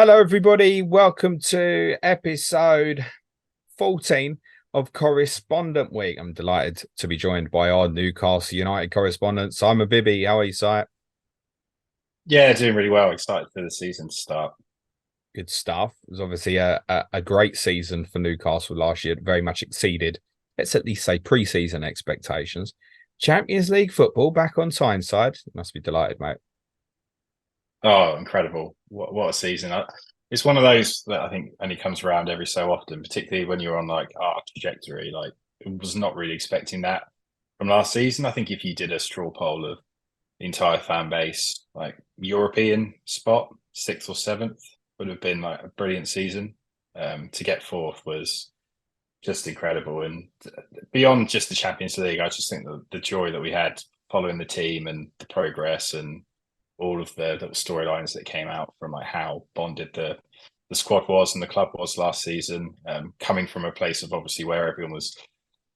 Hello, everybody. Welcome to episode 14 of Correspondent Week. I'm delighted to be joined by our Newcastle United correspondent, Simon Bibby. How are you, Si? Yeah, doing really well. Excited for the season to start. Good stuff. It was obviously a great season for Newcastle last year. It very much exceeded, let's at least say, pre-season expectations. Champions League football back on Tyneside. You must be delighted, mate. Oh, incredible! What a season! It's one of those that I think only comes around every so often, particularly when you're on like our trajectory. Like, I was not really expecting that from last season. I think if you did a straw poll of the entire fan base, like European spot, sixth or seventh, would have been like a brilliant season. To get fourth was just incredible, and beyond just the Champions League, I just think the joy that we had following the team and the progress and all of the little storylines that came out from like how bonded the squad was and the club was last season, coming from a place of obviously where everyone was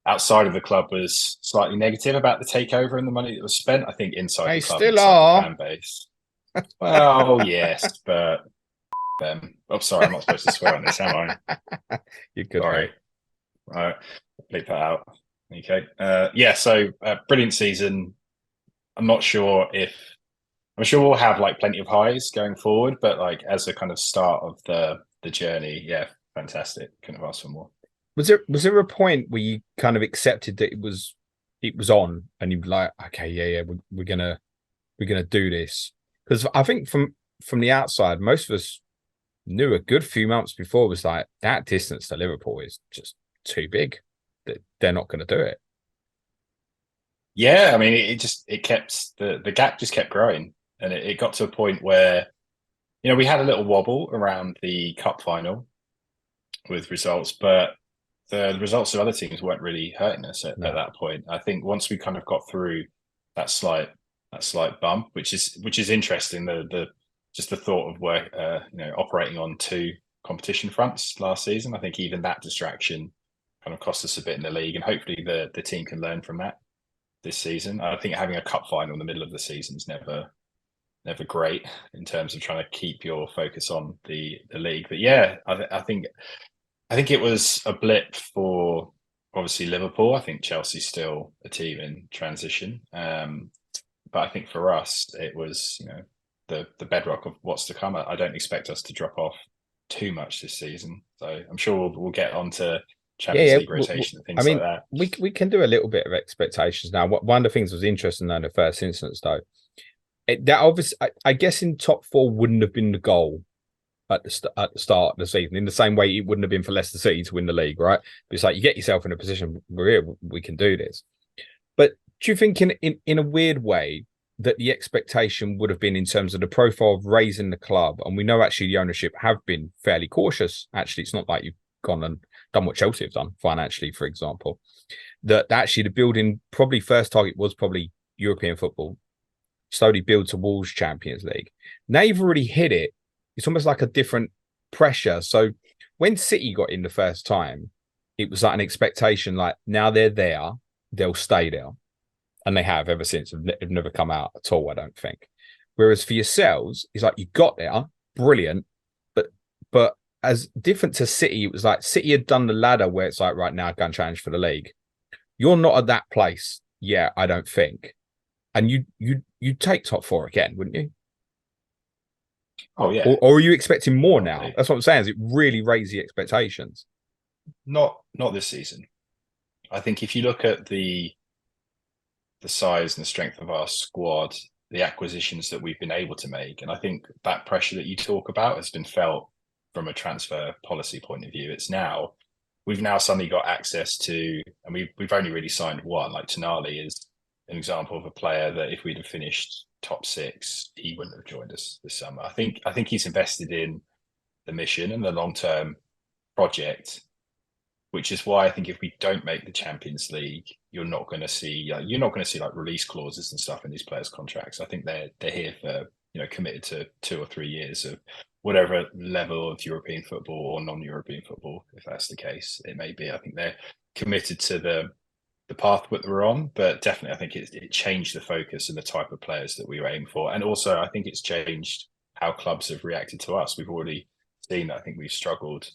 outside of the club was slightly negative about the takeover and the money that was spent. I think inside They the club, still inside the are. fan base. Well, yes, but I'm sorry, I'm not supposed to swear on this, am I? You could, mate. Sorry. Right, bleep that out. Okay. Yeah. So brilliant season. I'm not sure if I'm sure we'll have like plenty of highs going forward, but like as a kind of start of the journey, yeah, fantastic. Couldn't have asked for more. Was there a point where you kind of accepted that it was on and you were like, okay, yeah, we're gonna do this? Because I think from the outside, most of us knew a good few months before was like that distance to Liverpool is just too big. That they're not going to do it. Yeah, I mean, it kept the gap just kept growing, and it got to a point where we had a little wobble around the cup final with results, but the results of other teams weren't really hurting us at No, that point. I think once we kind of got through that slight bump, which is interesting. The just the thought of where operating on two competition fronts last season. I think even that distraction kind of cost us a bit in the league, and hopefully the team can learn from that this season. I think having a cup final in the middle of the season is never great in terms of trying to keep your focus on the league. But yeah, I think it was a blip for obviously Liverpool. I think Chelsea's still a team in transition. But I think for us, it was, the bedrock of what's to come. I don't expect us to drop off too much this season. So I'm sure we'll get on to yeah, Champions yeah. League rotation and I things like mean, that. we can do a little bit of expectations now. One of the things was interesting though in the first instance, though, that obviously, I guess, in top four wouldn't have been the goal at the start of the season. In the same way, it wouldn't have been for Leicester City to win the league, right? But it's like you get yourself in a position we're here, we can do this. But do you think, in a weird way, that the expectation would have been in terms of the profile of raising the club? And we know actually the ownership have been fairly cautious. Actually, it's not like you've gone and done what Chelsea have done financially, for example. That actually the building probably first target was probably European football, slowly build towards Champions League. Now you've already hit it. It's almost like a different pressure. So when City got in the first time, it was like an expectation, like now they're there, they'll stay there. And they have ever since. Have never come out at all, I don't think. Whereas for yourselves, it's like you got there, brilliant, but as different to City, it was like City had done the ladder where it's like right now go and challenge for the league. You're not at that place yet, I don't think. And you take top four again, wouldn't you? Oh yeah, Or are you expecting more now? probably That's what I'm saying. Is it really raised the expectations? not this season. I think if you look at the size and the strength of our squad, the acquisitions that we've been able to make. And I think that pressure that you talk about has been felt from a transfer policy point of view. We've now suddenly got access to, and we've only really signed one. Like Tonali is an example of a player that if we'd have finished top six, he wouldn't have joined us this summer. I think he's invested in the mission and the long term project, which is why I think if we don't make the Champions League, you're not going to see like release clauses and stuff in these players' contracts. I think they're here for committed to 2 or 3 years of whatever level of European football or non-European football, if that's the case, it may be. I think they're committed to the path that we're on, but definitely I think it changed the focus and the type of players that we were aiming for, and also I think it's changed how clubs have reacted to us. We've already seen that I think we've struggled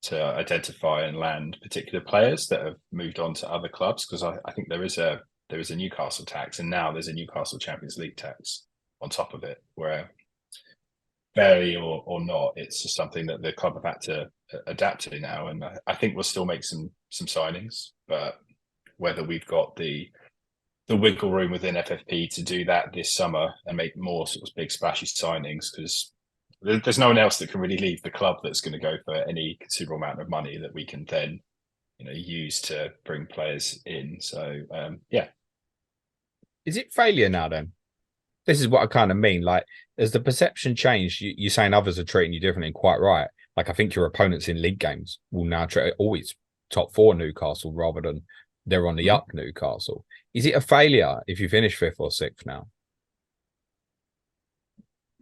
to identify and land particular players that have moved on to other clubs, because I think there is a Newcastle tax, and now there's a Newcastle Champions League tax on top of it, where fairly or not, it's just something that the club have had to adapt to now. And I think we'll still make some signings, but whether we've got the wiggle room within FFP to do that this summer and make more sort of big splashy signings, because there's no one else that can really leave the club that's going to go for any considerable amount of money that we can then, use to bring players in. So yeah. Is it failure now then? This is what I kind of mean. Like, as the perception changed, you're saying others are treating you differently, and quite right. Like, I think your opponents in league games will now treat always top 4 Newcastle rather than they're on the up Newcastle. Is it a failure if you finish 5th or 6th now?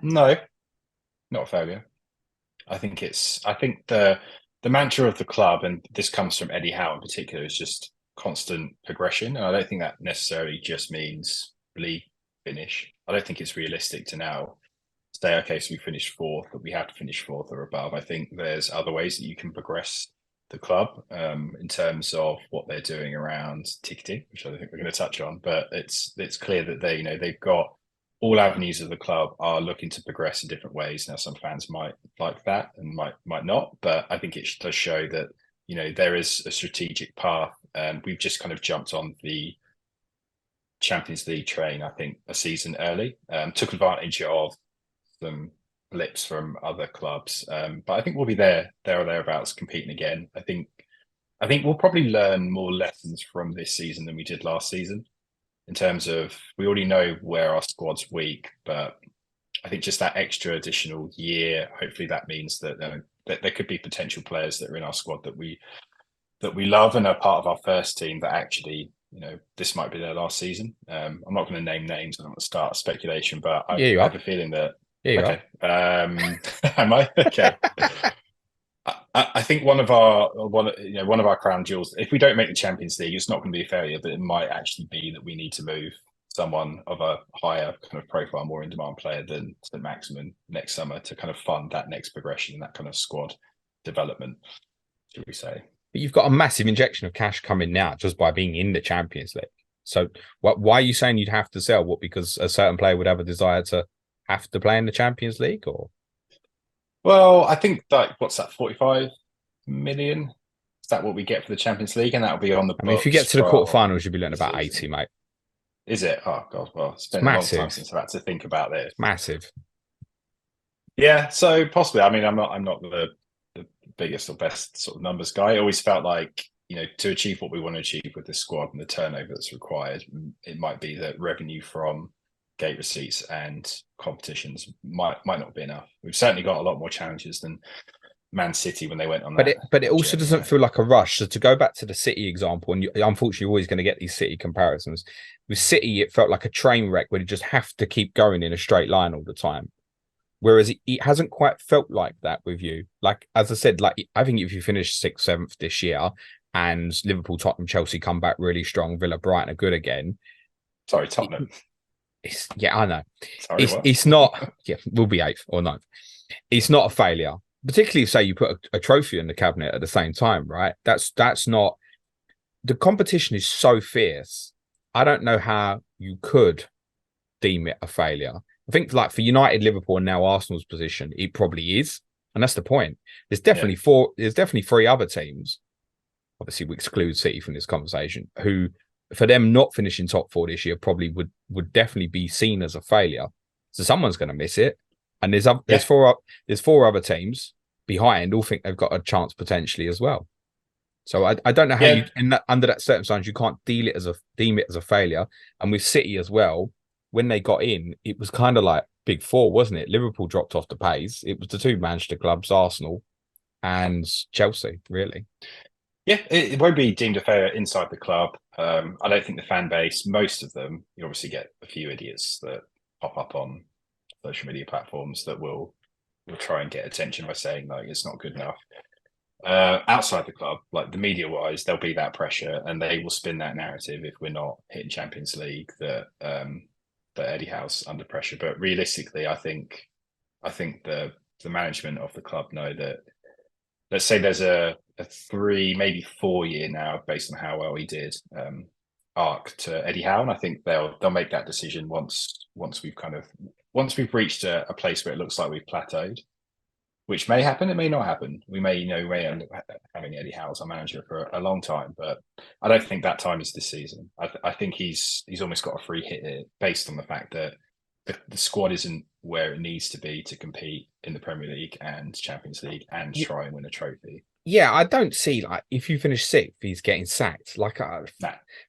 No, not a failure. I think the mantra of the club, and this comes from Eddie Howe in particular, is just constant progression. And I don't think that necessarily just means league finish. I don't think it's realistic to now say, okay, so we finished 4th, but we have to finish 4th or above. I think there's other ways that you can progress the club in terms of what they're doing around ticketing, which I think we're going to touch on. But it's clear that they've got all avenues of the club are looking to progress in different ways. Now, some fans might like that and might not, but I think it does show that there is a strategic path. We've just kind of jumped on the Champions League train, I think, a season early. Took advantage of some blips from other clubs, but I think we'll be there or thereabouts competing again. I think we'll probably learn more lessons from this season than we did last season, in terms of we already know where our squad's weak, but I think just that extra additional year, hopefully that means that there could be potential players that are in our squad that we love and are part of our first team that actually, this might be their last season. I'm not going to name names. I don't want to start speculation, but I have a feeling that. Yeah, okay. Am I? Okay. I think one of our crown jewels, if we don't make the Champions League, it's not going to be a failure, but it might actually be that we need to move someone of a higher kind of profile, more in-demand player than St. Maximin next summer to kind of fund that next progression and that kind of squad development, should we say. But you've got a massive injection of cash coming now just by being in the Champions League. So why are you saying you'd have to sell? What, because a certain player would have a desire to have to play in the Champions League, or? Well, I think what's that, 45 million? Is that what we get for the Champions League? And that'll be on the books. I mean, if you get to the quarterfinals, you'll be looking about 80, mate. Is it? Oh God! Well, it's been a long time since I've had to think about this. Massive. Yeah, so possibly. I mean, I'm not the biggest or best sort of numbers guy. I always felt like, to achieve what we want to achieve with the squad and the turnover that's required, it might be that revenue from gate receipts and competitions might not be enough. We've certainly got a lot more challenges than Man City when they went on that. But it also doesn't feel like a rush. So to go back to the City example, and unfortunately you're always going to get these City comparisons. With City, it felt like a train wreck where you just have to keep going in a straight line all the time. Whereas it hasn't quite felt like that with you. Like, as I said, like I think if you finish 6th, 7th this year and Liverpool, Tottenham, Chelsea come back really strong, Villa, Brighton are good again. Sorry, Tottenham. I know. Sorry, it's not. Yeah, we'll be 8th or 9th. It's not a failure, particularly if, say, you put a trophy in the cabinet at the same time, right? That's not. The competition is so fierce. I don't know how you could deem it a failure. I think, like, for United, Liverpool, and now Arsenal's position, it probably is, and that's the point. There's definitely 4. There's definitely 3 other teams. Obviously, we exclude City from this conversation, who, for them not finishing top 4 this year, probably would definitely be seen as a failure. So someone's going to miss it, and there's 4 other teams behind all think they've got a chance potentially as well. So I don't know how you, under that circumstance, you can't deem it as a failure. And with City as well, when they got in, it was kind of like big 4, wasn't it? Liverpool dropped off the pace. It was the 2 Manchester clubs, Arsenal and Chelsea, really. Yeah, it won't be deemed a failure inside the club. I don't think the fan base, most of them, you obviously get a few idiots that pop up on social media platforms that will try and get attention by saying, like, it's not good enough. Outside the club, like the media wise, there'll be that pressure and they will spin that narrative if we're not hitting Champions League that Eddie Howe's under pressure. But realistically, I think the the management of the club know that, let's say there's a 3, maybe 4 year now, based on how well he did, arc to Eddie Howe, and I think they'll make that decision once we've reached a place where it looks like we've plateaued, which may happen. It may not happen. We may end up having Eddie Howe as our manager for a long time, but I don't think that time is this season. I think he's almost got a free hit here, based on the fact that the squad isn't where it needs to be to compete in the Premier League and Champions League and try and win a trophy. Yeah, I don't see, like, if you finish 6th, he's getting sacked. Like,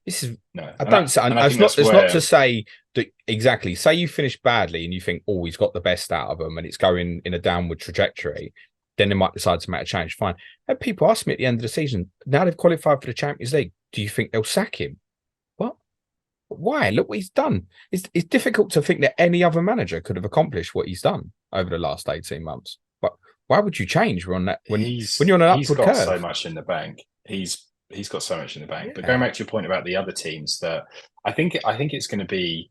this is no. I don't say. It's not to say that exactly. Say you finish badly and you think, oh, he's got the best out of him, and it's going in a downward trajectory. Then they might decide to make a change. Fine. And people ask me at the end of the season, now they've qualified for the Champions League, do you think they'll sack him? What? Why? Look what he's done. It's difficult to think that any other manager could have accomplished what he's done over the last 18 months. But why would you change when you're on an upward curve? He's got so much in the bank. He's got so much in the bank. Yeah. But going back to your point about the other teams, that I think it's going to be,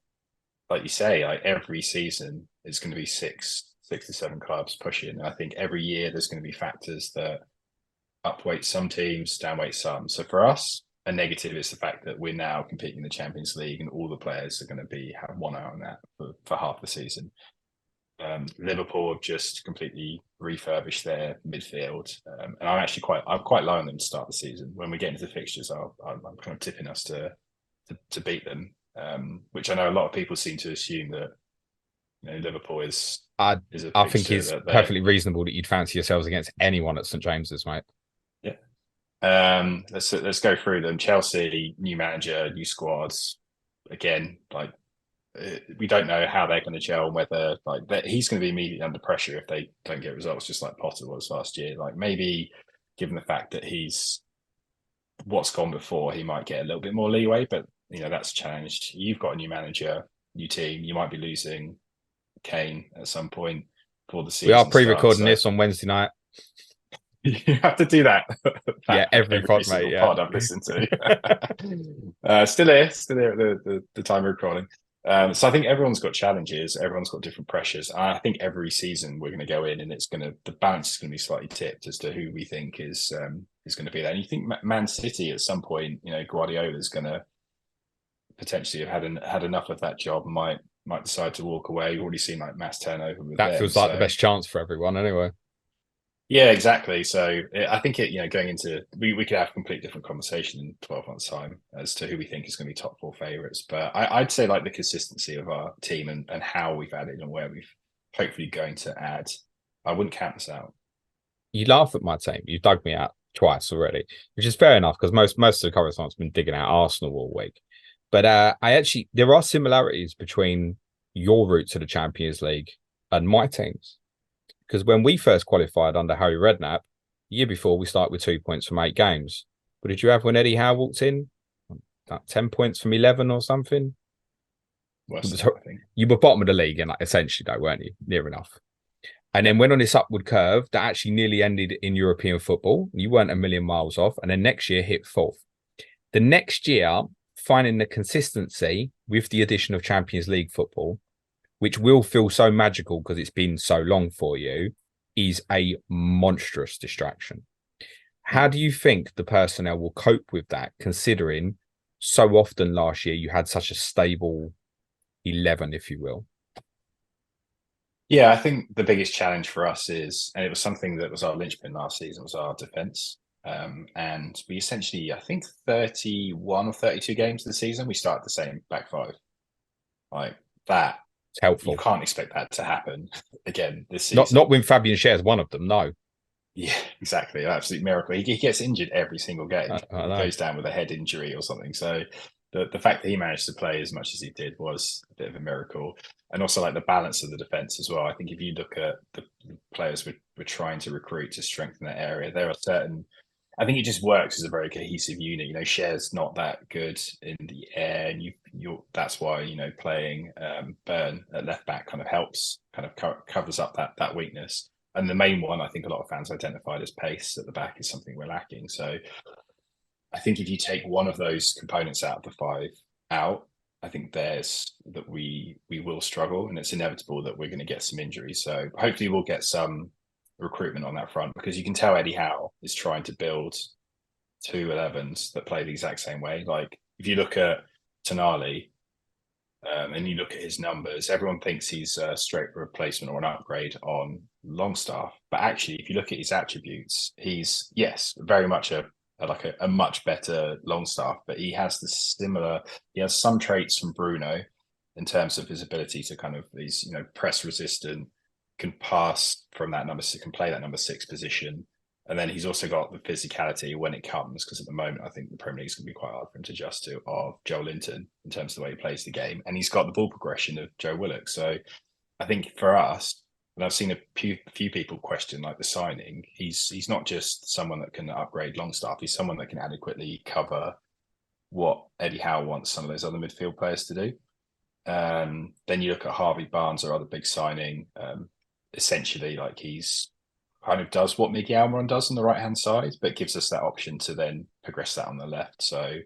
like you say, like every season it's going to be 6 to 7 clubs pushing. And I think every year there's going to be factors that upweight some teams, downweight some. So for us, a negative is the fact that we're now competing in the Champions League, and all the players are going to have one eye on that for half the season. Liverpool have just completely refurbished their midfield, and I'm quite low on them to start the season. When we get into the fixtures, I'm kind of tipping us to beat them, which I know a lot of people seem to assume that Liverpool is. I think it's perfectly reasonable that you'd fancy yourselves against anyone at St James's, mate. Yeah. Let's go through them. Chelsea, new manager, new squads. Again, like, we don't know how they're going to gel, whether he's going to be immediately under pressure if they don't get results, just like Potter was last year. Like, maybe given the fact that he's what's gone before, he might get a little bit more leeway, but that's changed. You've got a new manager, new team. You might be losing Kane at some point before the season. We are pre-recording this on Wednesday night. You have to do that. every pod, mate. Yeah. Pod I've listened to. Still here at the time of recording. So I think everyone's got challenges. Everyone's got different pressures. I think every season we're going to go in, and the balance is going to be slightly tipped as to who we think is going to be there. And you think Man City at some point, Guardiola is going to potentially have had enough of that job, and might decide to walk away. You've already seen like mass turnover with that. Feels like the best chance for everyone, anyway. Yeah, exactly. So I think going into, we could have a complete different conversation in 12 months' time as to who we think is going to be top 4 favourites. But I'd say like the consistency of our team and how we've added and where we've hopefully going to add, I wouldn't count us out. You laugh at my team. You dug me out twice already, which is fair enough, because most of the correspondents have been digging out Arsenal all week. But there are similarities between your route to the Champions League and my team's. Because when we first qualified under Harry Redknapp, the year before, we started with 2 points from 8 games. But did you have when Eddie Howe walked in? 10 points from 11 or something? You were bottom of the league, and essentially, though, weren't you? Near enough. And then went on this upward curve that actually nearly ended in European football. You weren't a million miles off. And then next year hit 4th. The next year, finding the consistency with the addition of Champions League football, which will feel so magical because it's been so long for you, is a monstrous distraction. How do you think the personnel will cope with that, considering so often last year you had such a stable 11, if you will? Yeah, I think the biggest challenge for us is, and it was something that was our linchpin last season, was our defence. And we essentially, I think 31 or 32 games of the season, we started the same back 5. Like that. It's helpful. You can't expect that to happen again this season. Not when Fabian shares one of them, no. Yeah, exactly. An absolute miracle. He gets injured every single game. He goes down with a head injury or something. So the fact that he managed to play as much as he did was a bit of a miracle. And also like the balance of the defence as well. I think if you look at the players we're trying to recruit to strengthen that area, there are certain... I think it just works as a very cohesive unit. Cher's not that good in the air, and that's why playing Burn at left back kind of helps, covers up that weakness. And the main one, I think a lot of fans identified as pace at the back, is something we're lacking. So I think if you take one of those components out of the 5 out, I think there's that we will struggle, and it's inevitable that we're going to get some injuries. So hopefully we'll get some recruitment on that front, because you can tell Eddie Howe is trying to build 2 11s that play the exact same way. Like if you look at Tonali, and you look at his numbers, everyone thinks he's a straight replacement or an upgrade on Longstaff. But actually, if you look at his attributes, he's, yes, very much a much better Longstaff, but he has he has some traits from Bruno in terms of his ability to kind of, he's, press resistant, can pass from that number six, can play that number 6 position. And then he's also got the physicality when it comes, because at the moment, I think the Premier League is going to be quite hard for him to adjust to, of Joe Linton in terms of the way he plays the game. And he's got the ball progression of Joe Willock. So I think for us, and I've seen a few people question like the signing, he's not just someone that can upgrade Longstaff, he's someone that can adequately cover what Eddie Howe wants some of those other midfield players to do. Then you look at Harvey Barnes, our other big signing, essentially like he's kind of does what Miggy Almiron does on the right-hand side, but gives us that option to then progress that on the left. So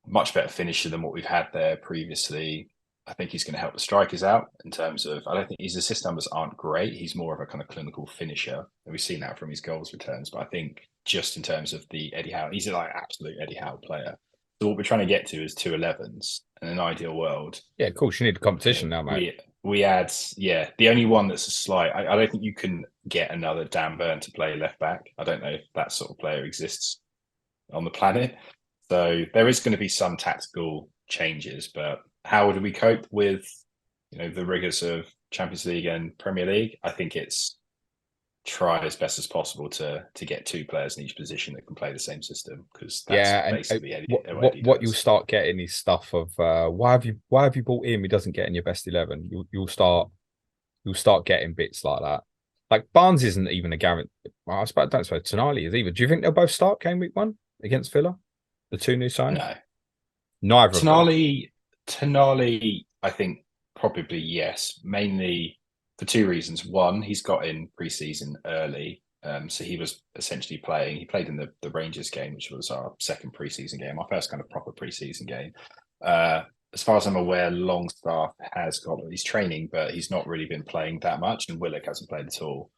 much better finisher than what we've had there previously. I think he's going to help the strikers out in terms of, I don't think his assist numbers aren't great. He's more of a kind of clinical finisher. And we've seen that from his goals returns. But I think just in terms of the Eddie Howe, he's like absolute Eddie Howe player. So what we're trying to get to is 2 11s in an ideal world. Yeah, of course, you need a competition now, mate. We add, the only one that's a slight, I don't think you can get another Dan Burn to play left back. I don't know if that sort of player exists on the planet. So there is going to be some tactical changes, but how do we cope with, the rigors of Champions League and Premier League? I think it's try as best as possible to get 2 players in each position that can play the same system, because that's basically what you'll start getting is stuff of why have you brought him? He doesn't get in your best 11. You'll start getting bits like that. Like Barnes isn't even a guarantee. Well, I don't suppose Tonali is either. Do you think they'll both start game week 1 against Villa? The 2 new signings? No, neither. Tonali, I think probably yes, mainly for 2 reasons. One, he's got in pre-season early, so he was essentially playing. He played in the Rangers game, which was our second pre-season game, our first kind of proper pre-season game. As far as I'm aware, Longstaff has got his training, but he's not really been playing that much, and Willock hasn't played at all.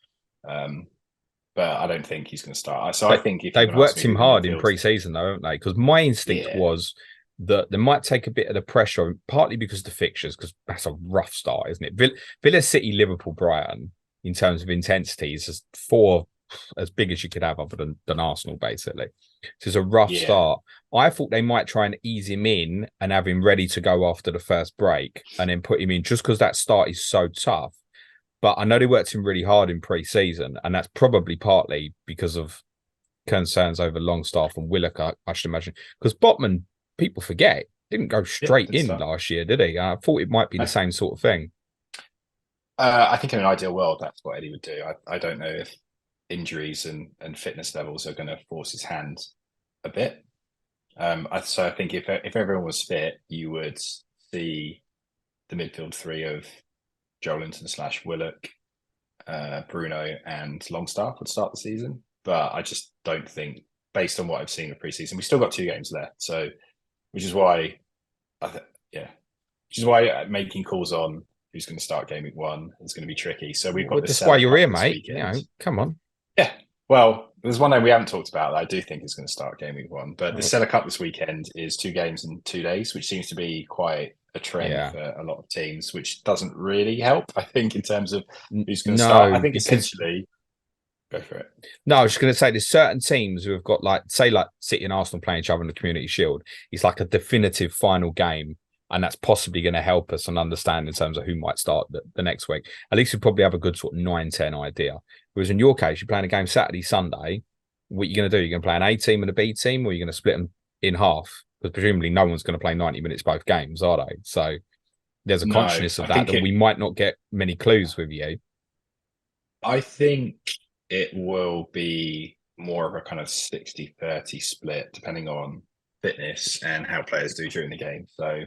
But I don't think he's going to start. So I think if they've worked him hard in pre-season, though, haven't they? Because my instinct was that they might take a bit of the pressure, partly because of the fixtures, because that's a rough start, isn't it? Villa City, Liverpool, Brighton, in terms of intensity, is just 4 as big as you could have other than Arsenal, basically. So it's a rough start. I thought they might try and ease him in and have him ready to go after the first break and then put him in, just because that start is so tough. But I know they worked him really hard in pre-season, and that's probably partly because of concerns over Longstaff and Willock, I should imagine. Because Botman, people forget, didn't go straight in last year, did he? I thought it might be the same sort of thing. I think in an ideal world, that's what Eddie would do. I don't know if injuries and fitness levels are going to force his hand a bit. So I think if everyone was fit, you would see the midfield 3 of Joelinton / Willock, Bruno and Longstaff would start the season. But I just don't think, based on what I've seen of preseason, we've still got 2 games left. So, which is why making calls on who's going to start game week 1 is going to be tricky. So we've got this. That's why you're here, mate. Come on. Yeah. Well, there's one name we haven't talked about that I do think is going to start game week 1. But the Seller Cup this weekend is 2 games in 2 days, which seems to be quite a trend for a lot of teams, which doesn't really help, I think, in terms of who's going to start. I think essentially, go for it. No, I was just going to say there's certain teams who have got like City and Arsenal playing each other in the Community Shield. It's like a definitive final game, and that's possibly going to help us and understand in terms of who might start the next week. At least we probably have a good sort of 9-10 idea. Whereas in your case, you're playing a game Saturday, Sunday. What are you going to do? You're going to play an A team and a B team, or you're going to split them in half? Because presumably no one's going to play 90 minutes both games, are they? So there's a consciousness of that we might not get many clues with you. I think it will be more of a kind of 60-30 split, depending on fitness and how players do during the game. So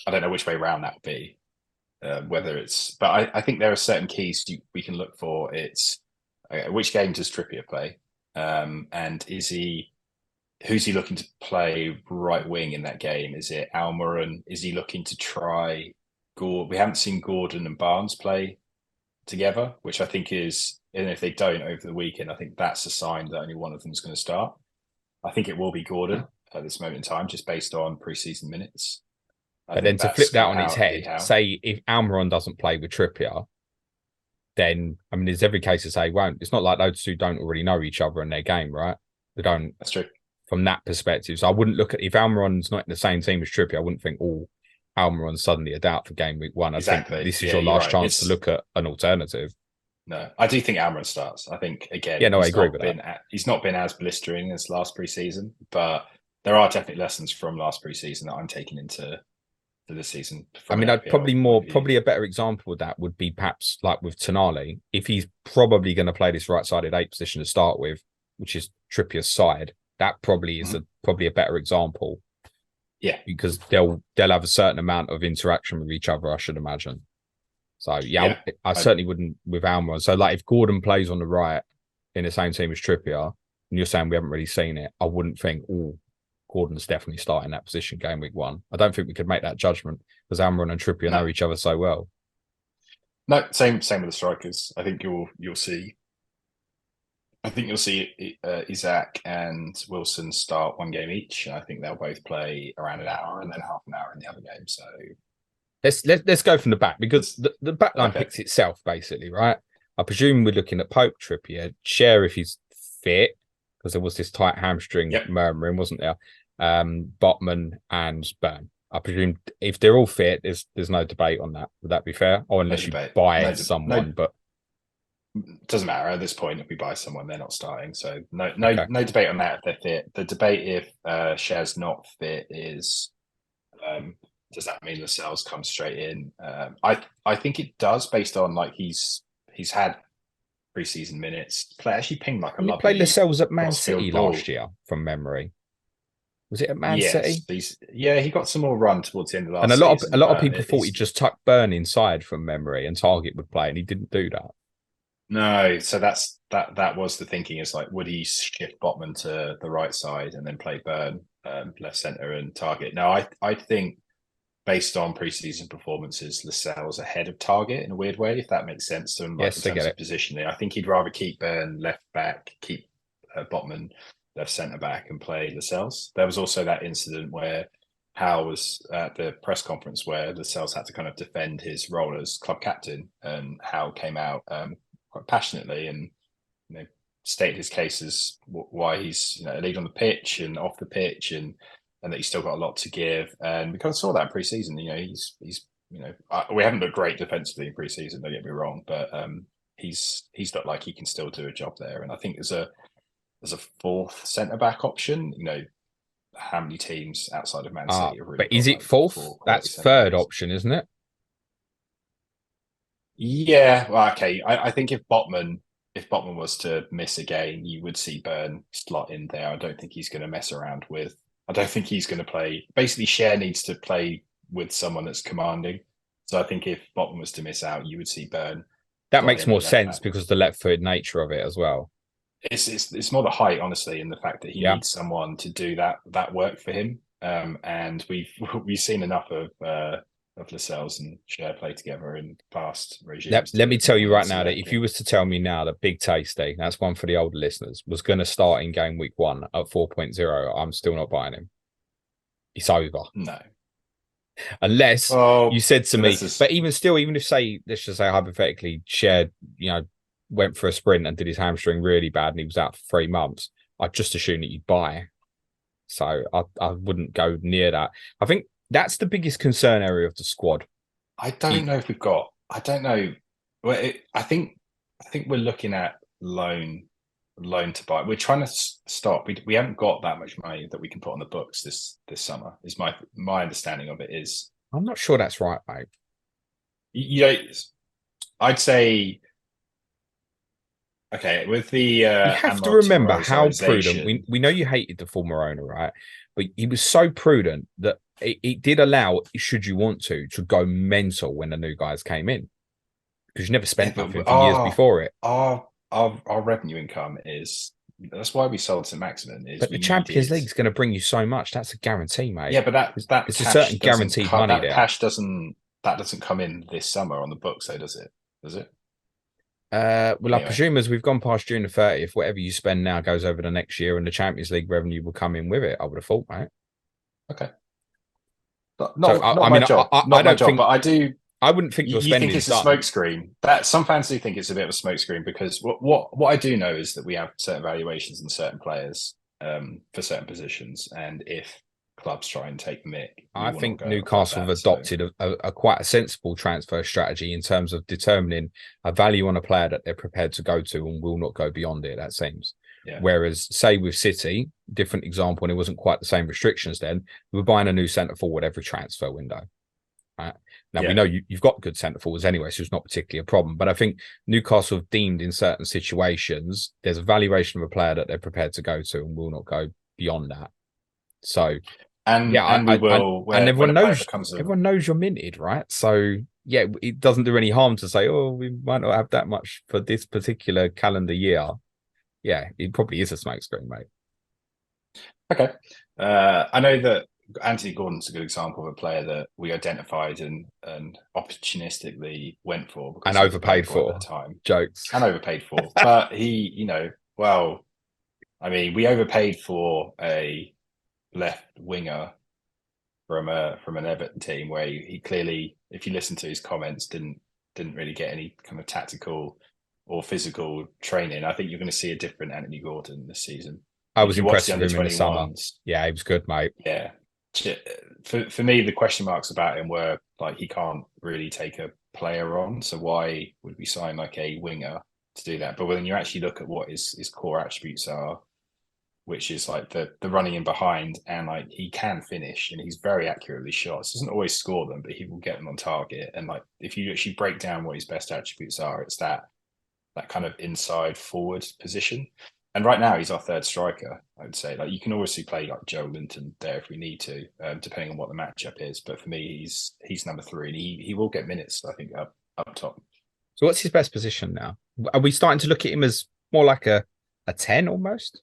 I don't know which way around that would be. But I think there are certain keys we can look for. It's which game does Trippier play? And is he who's he looking to play right wing in that game? Is it Almiron? Is he looking to try Gordon? We haven't seen Gordon and Barnes play together, which I think is, and if they don't over the weekend, I think that's a sign that only one of them is going to start. I think it will be Gordon at this moment in time, just based on preseason minutes. But then to flip that on its head, say if Almiron doesn't play with Trippier, then I mean, there's every case to say he won't. It's not like those two don't already know each other in their game, right? They don't. That's true. From that perspective, so I wouldn't look at if Almiron's not in the same team as Trippier. I wouldn't think, oh, Almiron's suddenly a doubt for game week 1. I think this is your last chance to look at an alternative. No, I do think Almiron starts. I think again, I agree with that. He's not been as blistering as last preseason, but there are definitely lessons from last preseason that I'm taking into this season. I mean, I'd probably a better example of that would be perhaps like with Tonali, if he's probably going to play this right-sided 8 position to start with, which is Trippier's side. That probably is probably a better example. Yeah, because they'll have a certain amount of interaction with each other, I should imagine. So I certainly wouldn't with Almiron. So like if Gordon plays on the right in the same team as Trippier, and you're saying we haven't really seen it, I wouldn't think, oh, Gordon's definitely starting that position game week 1. I don't think we could make that judgment because Almiron and Trippier know each other so well. No, same with the strikers. I think you'll see. I think you'll see Isak and Wilson start one game each, and I think they'll both play around an hour and then half an hour in the other game. So let's go from the back because the back line picks itself basically, right? I presume we're looking at Pope, Trippier, Share if he's fit because there was this tight hamstring murmuring, wasn't there? Botman and Burn. I presume if they're all fit, there's no debate on that. Would that be fair? Or unless you buy someone, but. Doesn't matter at this point. If we buy someone, they're not starting. So no debate on that if they're fit. The debate if Share's not fit is does that mean Lascelles comes straight in? I think it does based on like he's had preseason minutes. Actually pinged like a lovely. He played Lascelles at Man City last year from memory. Was it at Man City? He got some more run towards the end of last season. And a lot of people thought he just tucked Burn inside from memory and Target would play, and he didn't do that. No, so that was the thinking is like, would he shift Botman to the right side and then play Burn left centre and Target? Now, I think based on preseason performances, Lascelles ahead of Target in a weird way, if that makes sense. And in terms of positioning, I think he'd rather keep Burn left back, keep Botman left centre back, and play Lascelles. There was also that incident where Howe was at the press conference where Lascelles had to kind of defend his role as club captain, and Howe came out quite passionately and stated his case as why he's a lead on the pitch and off the pitch, and that he's still got a lot to give. And we kind of saw that in pre-season. He's we haven't looked great defensively in pre-season. Don't get me wrong, but he's looked like he can still do a job there. And I think as a fourth centre back option, how many teams outside of Man City? But is it fourth? That's third option, isn't it? Yeah, well, okay. I think if Botman was to miss a game, you would see Burn slot in there. I don't think he's going to mess around with. I don't think he's going to play. Basically, Share needs to play with someone that's commanding. So I think if Botman was to miss out, you would see Burn. That makes more sense because the left-footed nature of it as well. It's more the height, honestly, and the fact that he needs someone to do that work for him. And we've seen enough of Lascelles and Share play together in past regimes. Let me tell you right now that if you was to tell me now that Big Tasty, that's one for the older listeners, was going to start in game week 1 at 4.0, I'm still not buying him. It's over. No. Unless you said to me, but even if say, let's just say hypothetically, Share, went for a sprint and did his hamstring really bad and he was out for 3 months, I'd just assume that you'd buy. So I wouldn't go near that. I think that's the biggest concern area of the squad. I don't know if we've got. I don't know. Well, I think we're looking at loan to buy. We're trying to stop. We haven't got that much money that we can put on the books this summer. Is my understanding of it is. I'm not sure that's right, mate. I'd say. Okay, with the you have to remember how prudent. We know you hated the former owner, right? But he was so prudent that it did allow, should you want to go mental when the new guys came in, because you never spent that 50 years before it. Our revenue income is That's why we sold St Maximin. Is But we the Champions needed. League is going to bring you so much. That's a guarantee, mate. Yeah, but that It's a cash certain doesn't guaranteed money that there. cash doesn't come in this summer on the books, though, does it? Does it? Well, I Anyway, presume as we've gone past June the 30th, whatever you spend now goes over the next year, and the Champions League revenue will come in with it. I would have thought, mate. okay. But So not I my mean, job. I Not my don't job. think But I do. I wouldn't think your You think spending's it's a done. smokescreen? That some fans do think it's a bit of a smokescreen because what I do know is that we have certain valuations in certain players for certain positions, and if clubs try and take the mick, we I will not think go above Newcastle have that. So adopted a quite a sensible transfer strategy in terms of determining a value on a player that they're prepared to go to and will not go beyond it. That seems. yeah, Whereas, say with City, different example, and it wasn't quite the same restrictions then. We were buying a new centre forward every transfer window. Right? Now we know you've got good centre forwards anyway, so it's not particularly a problem. But I think Newcastle have deemed in certain situations there's a valuation of a player that they're prepared to go to and will not go beyond that. So and we will and when a player becomes everyone knows you're minted, right? So yeah, it doesn't do any harm to say, oh, we might not have that much for this particular calendar year. Yeah, it probably is a smokescreen, mate. okay. I know that Anthony Gordon's a good example of a player that we identified and opportunistically went for because And he was overpaid available for. at the time Jokes. and overpaid for. But he, well, I mean, we overpaid for a left winger from an Everton team where he clearly, if you listen to his comments, didn't really get any kind of tactical or physical training. I think you're going to see a different Anthony Gordon this season. I was If you watch impressed the with him in the summer. under-21s, Yeah, he was good, mate. yeah. For me, the question marks about him were like he can't really take a player on. So why would we sign like a winger to do that? But when you actually look at what his core attributes are, which is like the running in behind, and like he can finish and he's very accurately shot. He doesn't always score them, but he will get them on target. And like if you actually break down what his best attributes are, it's that kind of inside forward position. And right now he's our third striker, I would say. Like you can obviously play like Joe Linton there if we need to, depending on what the matchup is. But for me, he's number 3, and he will get minutes, I think, up top. So what's his best position now? Are we starting to look at him as more like a 10 almost?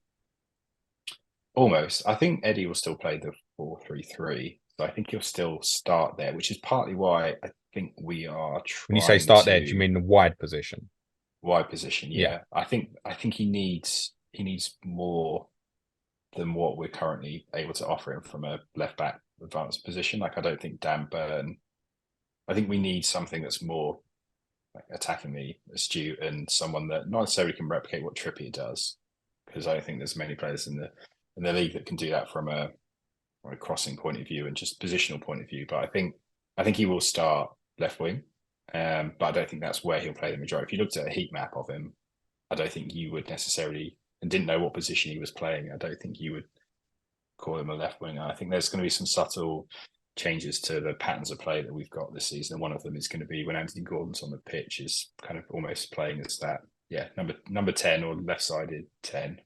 Almost. I think Eddie will still play the 4-3-3. So I think he'll still start there, which is partly why I think we are trying. When you say start there, do you mean the wide position? Wide position, yeah. I think he needs more than what we're currently able to offer him from a left back advanced position. Like I don't think Dan Burn. I think we need something that's more like attackingly astute and someone that not necessarily can replicate what Trippier does, because I don't think there's many players in the league that can do that from a crossing point of view and just positional point of view. But I think he will start left wing, but I don't think that's where he'll play the majority. If you looked at a heat map of him, I don't think you would necessarily, and didn't know what position he was playing, I don't think you would call him a left winger. I think there's going to be some subtle changes to the patterns of play that we've got this season. And one of them is going to be when Anthony Gordon's on the pitch is kind of almost playing as that, number 10 or left-sided 10.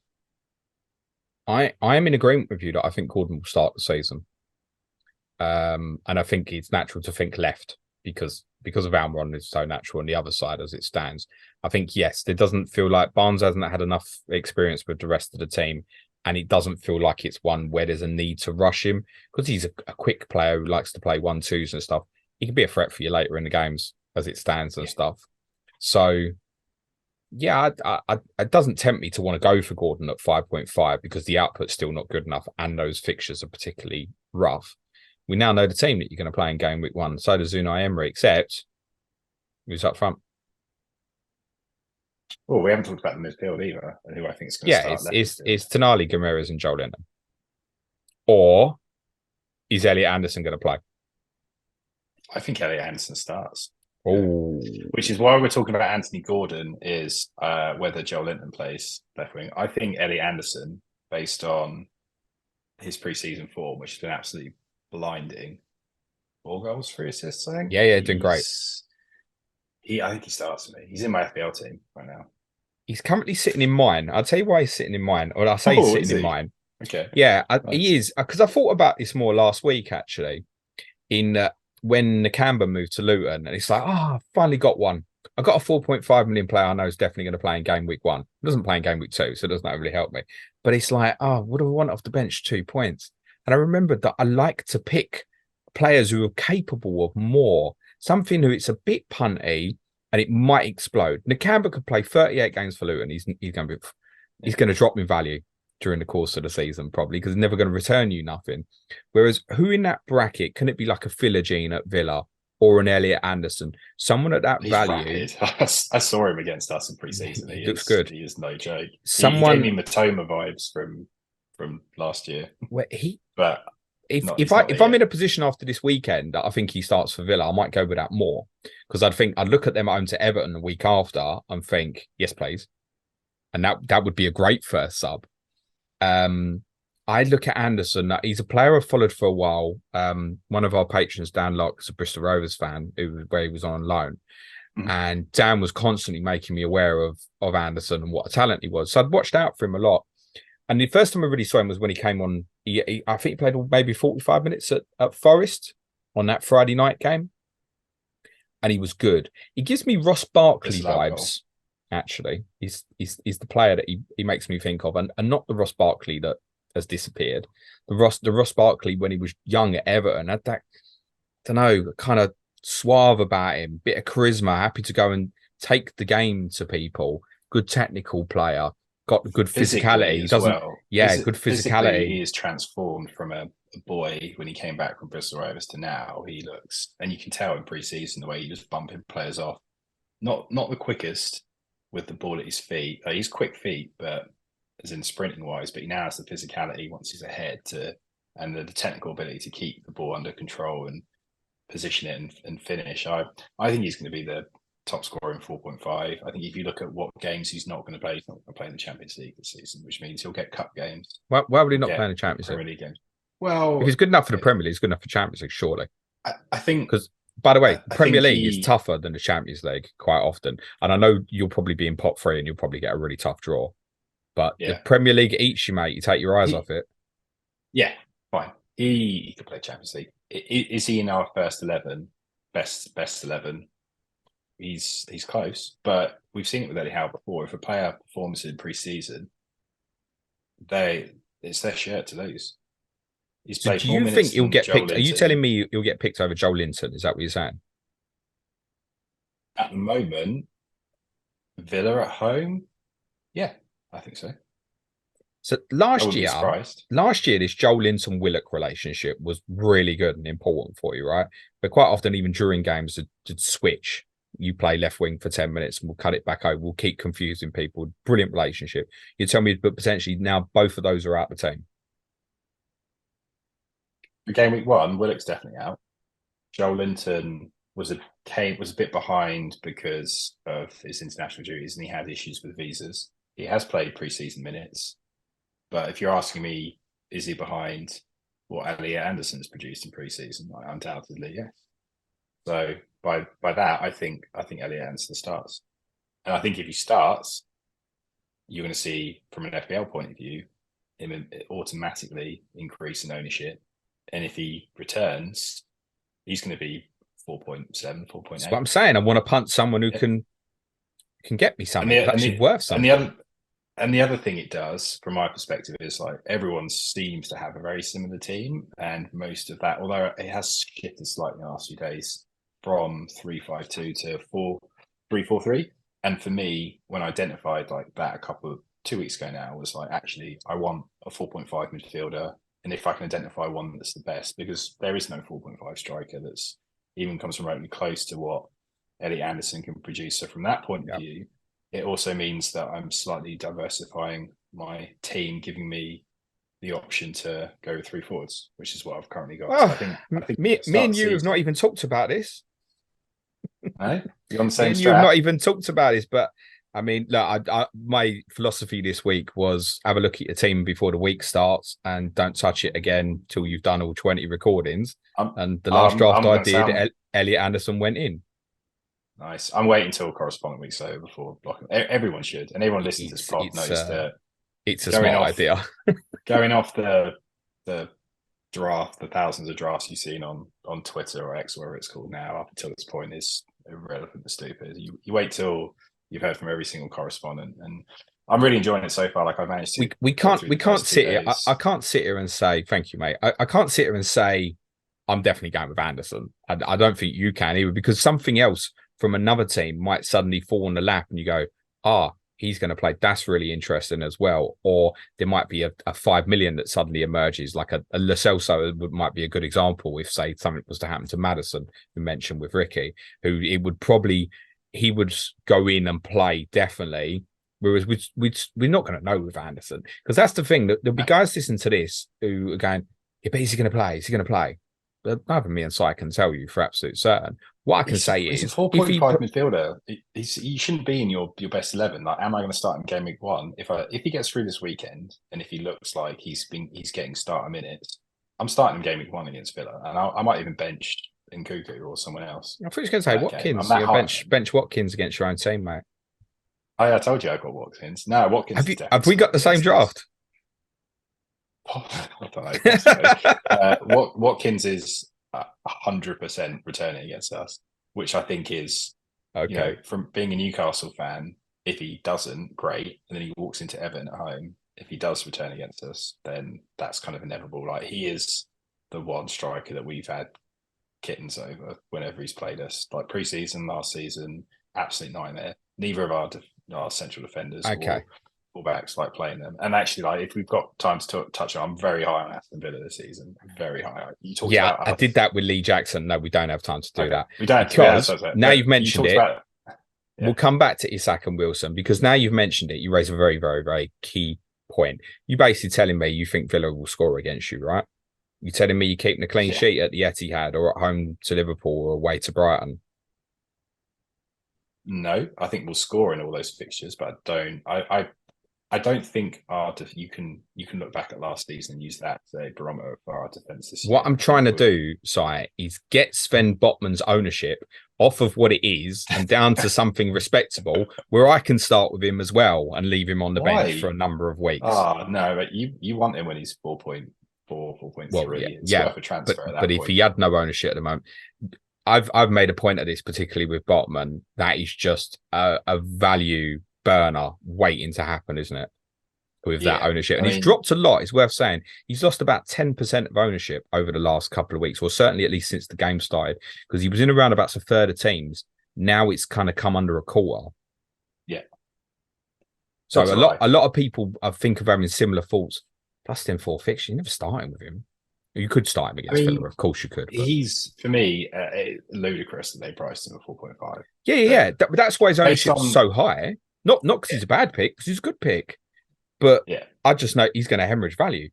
I am in agreement with you that I think Gordon will start the season. And I think it's natural to think left because of Almiron is so natural on the other side as it stands. I think, yes, it doesn't feel like Barnes hasn't had enough experience with the rest of the team. And it doesn't feel like it's one where there's a need to rush him because he's a quick player who likes to play 1-2s and stuff. He can be a threat for you later in the games as it stands and stuff. So, yeah, it doesn't tempt me to want to go for Gordon at 5.5 because the output's still not good enough and those fixtures are particularly rough. We now know the team that you're going to play in game week 1. So does Unai Emery, except who's up front. Well, we haven't talked about the midfield either, who I think is going to start. It's Tonali, Gomeres, and Joe Lennon. Or is Elliot Anderson going to play? I think Elliot Anderson starts. Oh, which is why we're talking about Anthony Gordon is whether Joe Linton plays left wing. I think Elliot Anderson, based on his pre-season form, which has been absolutely blinding, 4 goals, 3 assists. I think. Yeah, doing great. I think he starts for me. He's in my FPL team right now. He's currently sitting in mine. I'll tell you why he's sitting in mine. Or I say he's sitting in mine. Okay. Yeah, nice. He is. Because I thought about this more last week, actually, in when Nakamba moved to Luton. And it's like, finally got one. I got a 4.5 million player I know is definitely going to play in game week 1. It doesn't play in game week 2, so it doesn't really help me. But it's like, oh, what do I want off the bench? 2 points. And I remembered that I like to pick players who are capable of more, something who it's a bit punty and it might explode. Nakamba could play 38 games for Luton. He's going to drop in value during the course of the season, probably, because he's never going to return you nothing. Whereas who in that bracket, can it be like a Philogene at Villa or an Elliot Anderson? Someone at that value. I saw him against us in pre-season. He looks good. He is no joke. Someone he gave me Matoma vibes from last year. Where but if I'm in a position after this weekend that I think he starts for Villa, I might go with that more, because I'd look at them at home to Everton the week after and think, yes, please. And that would be a great first sub. I look at Anderson. He's a player I've followed for a while. One of our patrons, Dan Locke, is a Bristol Rovers fan, where he was on loan. Mm-hmm. And Dan was constantly making me aware of Anderson and what a talent he was. So I'd watched out for him a lot. And the first time I really saw him was when he came on. I think he played maybe 45 minutes at Forest on that Friday night game. And he was good. He gives me Ross Barkley vibes. Actually, he's the player that he makes me think of, and not the Ross Barkley that has disappeared. The Ross Barkley when he was young at Everton had that, I don't know, kind of suave about him, bit of charisma, happy to go and take the game to people. Good technical player, got good physicality. He doesn't, good physicality. He is transformed from a boy when he came back from Bristol Rovers to now. He looks, and you can tell in pre-season the way he was bumping players off. Not the quickest with the ball at his feet. He's quick feet, but as in sprinting wise, but he now has the physicality once he's ahead and the technical ability to keep the ball under control and position it and finish. I think he's going to be the top scorer in 4.5. I think if you look at what games he's not going to play, he's not going to play in the Champions League this season, which means he'll get cup games. Why would he not play in the Champions League games? Well, if he's good enough for the Premier League, he's good enough for Champions League, surely. I think because. By the way, Premier League is tougher than the Champions League quite often. And I know you'll probably be in pot 3 and you'll probably get a really tough draw. But the Premier League eats you, mate. You take your eyes off it. Yeah, fine. He could play Champions League. Is he in our first 11? Best 11? He's close. But we've seen it with Eddie Howe before. If a player performs in pre-season, it's their shirt to lose. So do you think he'll get picked? Are you telling me he'll get picked over Joe Linton? Is that what you're saying? At the moment, Villa at home, yeah, I think so. So last year, this Joe Linton-Willock relationship was really good and important for you, right? But quite often, even during games, to switch, you play left wing for 10 minutes and we'll cut it back over. We'll keep confusing people. Brilliant relationship. You tell me, but potentially now both of those are out the team. Game week 1, Willock's definitely out. Joe Linton was a bit behind because of his international duties and he had issues with visas. He has played pre-season minutes, but if you're asking me, is he behind what Elliot Anderson's produced in pre-season? Undoubtedly, yes. So by that, I think Elliot Anderson starts, and I think if he starts, you're going to see from an FPL point of view him automatically increase in ownership. And if he returns, he's going to be 4.7, 4.8. That's what I'm saying. I want to punt someone who can get me something that's actually worth something. And the other thing it does, from my perspective, is like everyone seems to have a very similar team. And most of that, although it has shifted slightly in the last few days from 3-5-2 to 4-3-4-3. And for me, when I identified like that 2 weeks ago now, was like, actually, I want a 4.5 midfielder. And if I can identify one that's the best, because there is no 4.5 striker that's even comes remotely close to what Elliot Anderson can produce. So from that point of view, it also means that I'm slightly diversifying my team, giving me the option to go with 3 forwards, which is what I've currently got. Oh, so I think me and you have not even talked about this. No? You're on the same you have not even talked about this, but I mean, look, my philosophy this week was have a look at your team before the week starts and don't touch it again till you've done all 20 recordings. And the last draft I did, Elliot Anderson went in. Nice. I'm waiting until correspondent week's over before blocking. Everyone should. And everyone listening to this pod knows that it's a smart idea. Going off the draft, the thousands of drafts you've seen on Twitter or X, whatever it's called now, up until this point is irrelevant, stupid. You wait till you've heard from every single correspondent, and I'm really enjoying it so far. Like I managed to. We can't sit here. I can't sit here and say thank you, mate. I can't sit here and say I'm definitely going with Anderson. I don't think you can either, because something else from another team might suddenly fall on the lap, and you go, he's going to play. That's really interesting as well. Or there might be a 5 million that suddenly emerges, like a Lo Celso might be a good example. If say something was to happen to Maddison, who mentioned with Ricky, who he would go in and play definitely. Whereas we're not going to know with Anderson, because that's the thing, that there'll be guys listening to this who are going, yeah, but is he going to play? Is he going to play? But neither me and Si can tell you for absolute certain. What I can say is, he's a 4.5 midfielder. He shouldn't be in your best 11. Like, am I going to start him game week 1? If he gets through this weekend and if he looks like he's getting starter minutes, I'm starting him game week 1 against Villa, and I might even bench Nkunku or someone else. I thought you were going to say Watkins. Bench Watkins against your own team, mate. I told you I got Watkins. No, Watkins. Have we got the same draft? I don't know. Watkins is 100% returning against us, which I think is, okay. From being a Newcastle fan, if he doesn't, great. And then he walks into Everton at home. If he does return against us, then that's kind of inevitable. Like, he is the one striker that we've had kittens over whenever he's played us. Like pre-season, last season, absolute nightmare. Neither of our central defenders or fullbacks like playing them. And actually, like, if we've got time to touch on, I'm very high on Aston Villa this season. Very high. I did that with Lee Jackson. No, we don't have time to do that. We don't. Because now you've mentioned it. We'll come back to Isak and Wilson, because now you've mentioned it, you raise a very, very, very key point. You're basically telling me you think Villa will score against you, right? You're telling me you're keeping a clean sheet at the Etihad or at home to Liverpool or away to Brighton? No, I think we'll score in all those fixtures, but I don't think you can look back at last season and use that as a barometer for our defence this year. What I'm trying to do, Si, is get Sven Botman's ownership off of what it is and down to something respectable, where I can start with him as well and leave him on the bench for a number of weeks. No, but you want him when he's 4.4, 4.3. Well, it's worth a transfer at that point. If he had no ownership at the moment, I've made a point of this, particularly with Botman, that is just a value burner waiting to happen, isn't it? With that ownership. And he's dropped a lot. It's worth saying he's lost about 10% of ownership over the last couple of weeks, or certainly at least since the game started, because he was in around about a third of teams. Now it's kind of come under a quarter. Yeah. So a lot of people, I think, of having similar thoughts. Plus 10-4 fixture, you're never starting with him. You could start him against Villa, of course you could. But he's, for me, ludicrous that they priced him at 4.5. Yeah. That's why his ownership's so high. Not because he's a bad pick, because he's a good pick. But I just know he's going to hemorrhage value.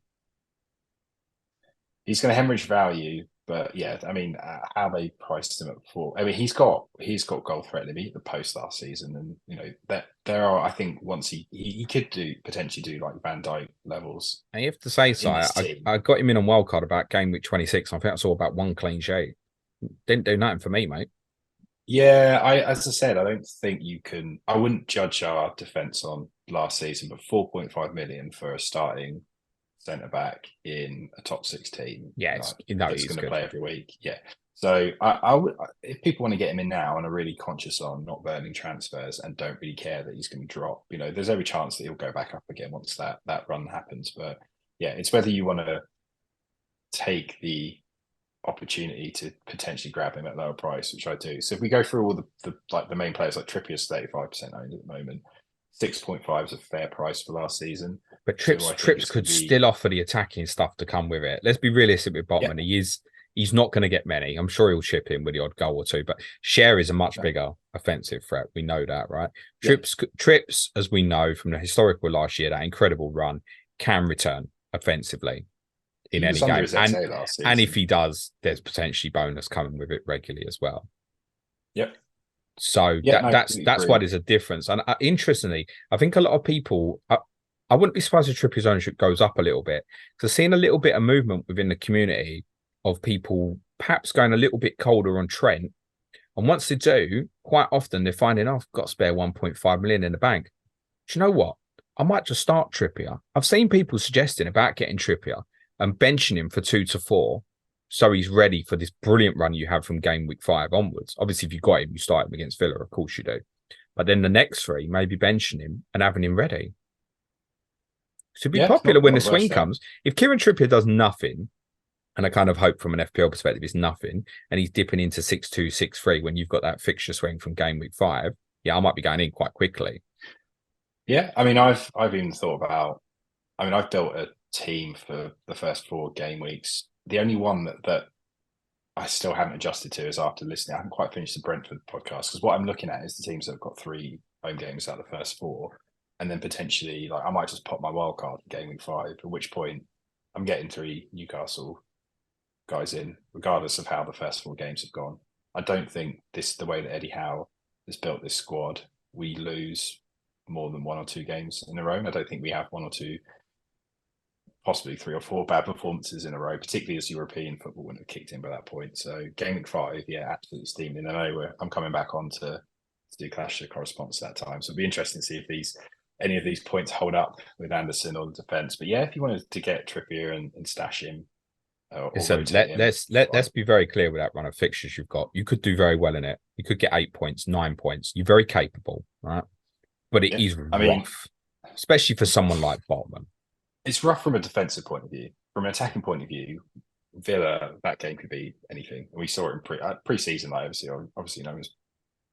He's going to hemorrhage value, but I mean, how they priced him at 4. I mean, he's got goal threat limit at the post last season, and that there are, I think, once he could potentially do like Van Dijk levels. And you have to say, so I got him in on wildcard about game week 26. I think I saw about 1 clean sheet. Didn't do nothing for me, mate. Yeah, as I said, I don't think you can. I wouldn't judge our defence on last season, but 4.5 million for a starting centre back in a top 6 team. Yeah, it's going to play every week. Yeah, so I would, if people want to get him in now and are really conscious on not burning transfers and don't really care that he's going to drop, there's every chance that he'll go back up again once that run happens. But yeah, it's whether you want to take the opportunity to potentially grab him at lower price, which I do. So if we go through all the main players, like Trippier's 35% owned at the moment, 6.5 is a fair price for last season. But Trips could still offer the attacking stuff to come with it. Let's be realistic with Botman. Yeah. He's not going to get many. I'm sure he'll chip in with the odd goal or two, but Cher is a much bigger offensive threat. We know that, right? Yeah. Trips, as we know from the historical last year, that incredible run, can return offensively in any game. And if he does, there's potentially bonus coming with it regularly as well. Yep. So that's why there's a difference. And interestingly, I think a lot of people, I wouldn't be surprised if Trippier's ownership goes up a little bit. So seeing a little bit of movement within the community of people perhaps going a little bit colder on Trent. And once they do, quite often they're finding, I've got to spare 1.5 million in the bank. Do you know what? I might just start Trippier. I've seen people suggesting about getting Trippier and benching him for 2 to 4 so he's ready for this brilliant run you have from game week 5 onwards. Obviously, if you got him, you start him against Villa, of course you do. But then the next 3, maybe benching him and having him ready. Should be popular when the swing comes. If Kieran Trippier does nothing, and I kind of hope from an FPL perspective it's nothing, and he's dipping into 6-2, 6-3 when you've got that fixture swing from game week 5, yeah, I might be going in quite quickly. Yeah, I mean, I've even thought about. I mean, I've built a team for the first 4 game weeks. The only one that I still haven't adjusted to is after listening. I haven't quite finished the Brentford podcast, because what I'm looking at is the teams that have got 3 home games out of the first 4, and then potentially, like, I might just pop my wild card in game week 5. At which point, I'm getting 3 Newcastle guys in, regardless of how the first 4 games have gone. I don't think the way that Eddie Howe has built this squad, we lose more than 1 or 2 games in a row. And I don't think we have 1 or 2, possibly 3 or 4 bad performances in a row, particularly as European football wouldn't have kicked in by that point. So game week 5, yeah, absolutely steaming. And I know I'm coming back on to do Clash of Correspondence that time. So it'll be interesting to see if any of these points hold up with Anderson or the defence. But yeah, if you wanted to get Trippier and stash him, listen, let's be very clear with that run of fixtures you've got. You could do very well in it. You could get 8 points, 9 points. You're very capable, right? But it is rough, especially for someone like Botman. It's rough from a defensive point of view. From an attacking point of view, Villa, that game could be anything. We saw it in pre-season. Obviously, no one's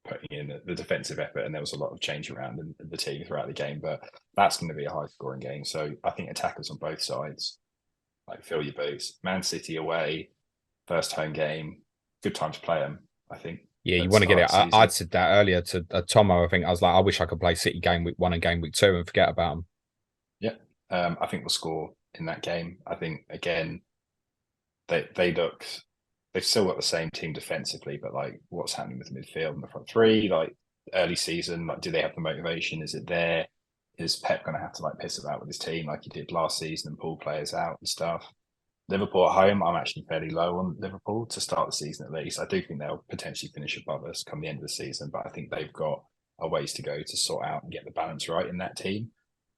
putting in the defensive effort, and there was a lot of change around in the team throughout the game. But that's going to be a high-scoring game. So I think attackers on both sides, like, fill your boots. Man City away, first home game, good time to play them, I think. Yeah, you want to get it. I'd said that earlier to Tomo. I think I was like, I wish I could play City game week 1 and game week 2 and forget about them. Yeah, I think we'll score in that game. I think, again, they've still got the same team defensively, but like, what's happening with the midfield and the front 3? Like, early season, like, do they have the motivation? Is it there? Is Pep going to have to like piss about with his team like he did last season and pull players out and stuff? Liverpool at home, I'm actually fairly low on Liverpool to start the season at least. I do think they'll potentially finish above us come the end of the season, but I think they've got a ways to go to sort out and get the balance right in that team.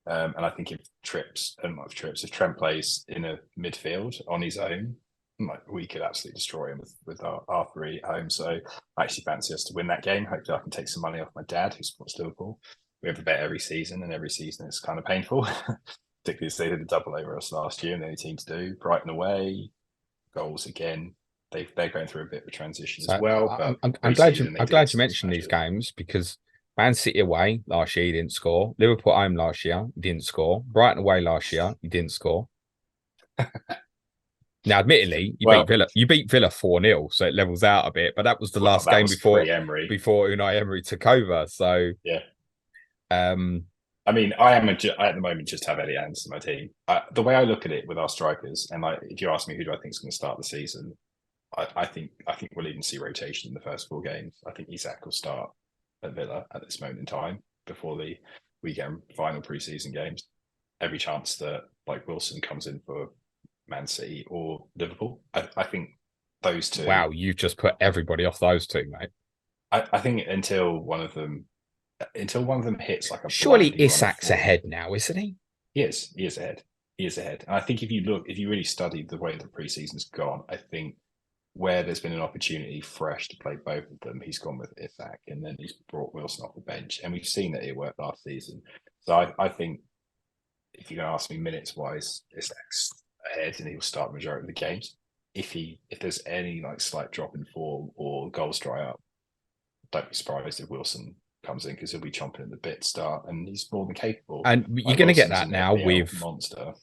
And I think if Trent plays in a midfield on his own, like, we could absolutely destroy him with our 3 at home. So I actually fancy us to win that game. Hopefully I can take some money off my dad who supports Liverpool. We have a bet every season, and every season it's kind of painful. Particularly as they did a double over us last year, and the only team to do. Brighton away, goals again. They're going through a bit of a transition as well. But I'm glad you mentioned these games, because Man City away last year, he didn't score. Liverpool home last year, he didn't score. Brighton away last year, he didn't score. Now, admittedly, you beat Villa 4-0, so it levels out a bit. But that was the last game before Unai Emery took over. So yeah. I mean, I at the moment just have Elliot Anderson in my team. The way I look at it with our strikers, and like, if you ask me who do I think is going to start the season, I think we'll even see rotation in the first 4 games. I think Isak will start at Villa at this moment in time before the weekend final pre-season games. Every chance that like Wilson comes in for Man City or Liverpool. I think those 2. Wow, you've just put everybody off those 2, mate. I think until one of them hits like a. Surely Isak's ahead now, isn't he? He is ahead. And I think if you really study the way the preseason's gone, I think where there's been an opportunity fresh to play both of them, he's gone with Isak, and then he's brought Wilson off the bench, and we've seen that it worked last season. So I think if you're going to ask me minutes wise, Isak's ahead, and he'll start the majority of the games. If there's any like slight drop in form or goals dry up, don't be surprised if Wilson comes in, because he'll be chomping at the bit start, and he's more than capable. And you're going to get that now with monster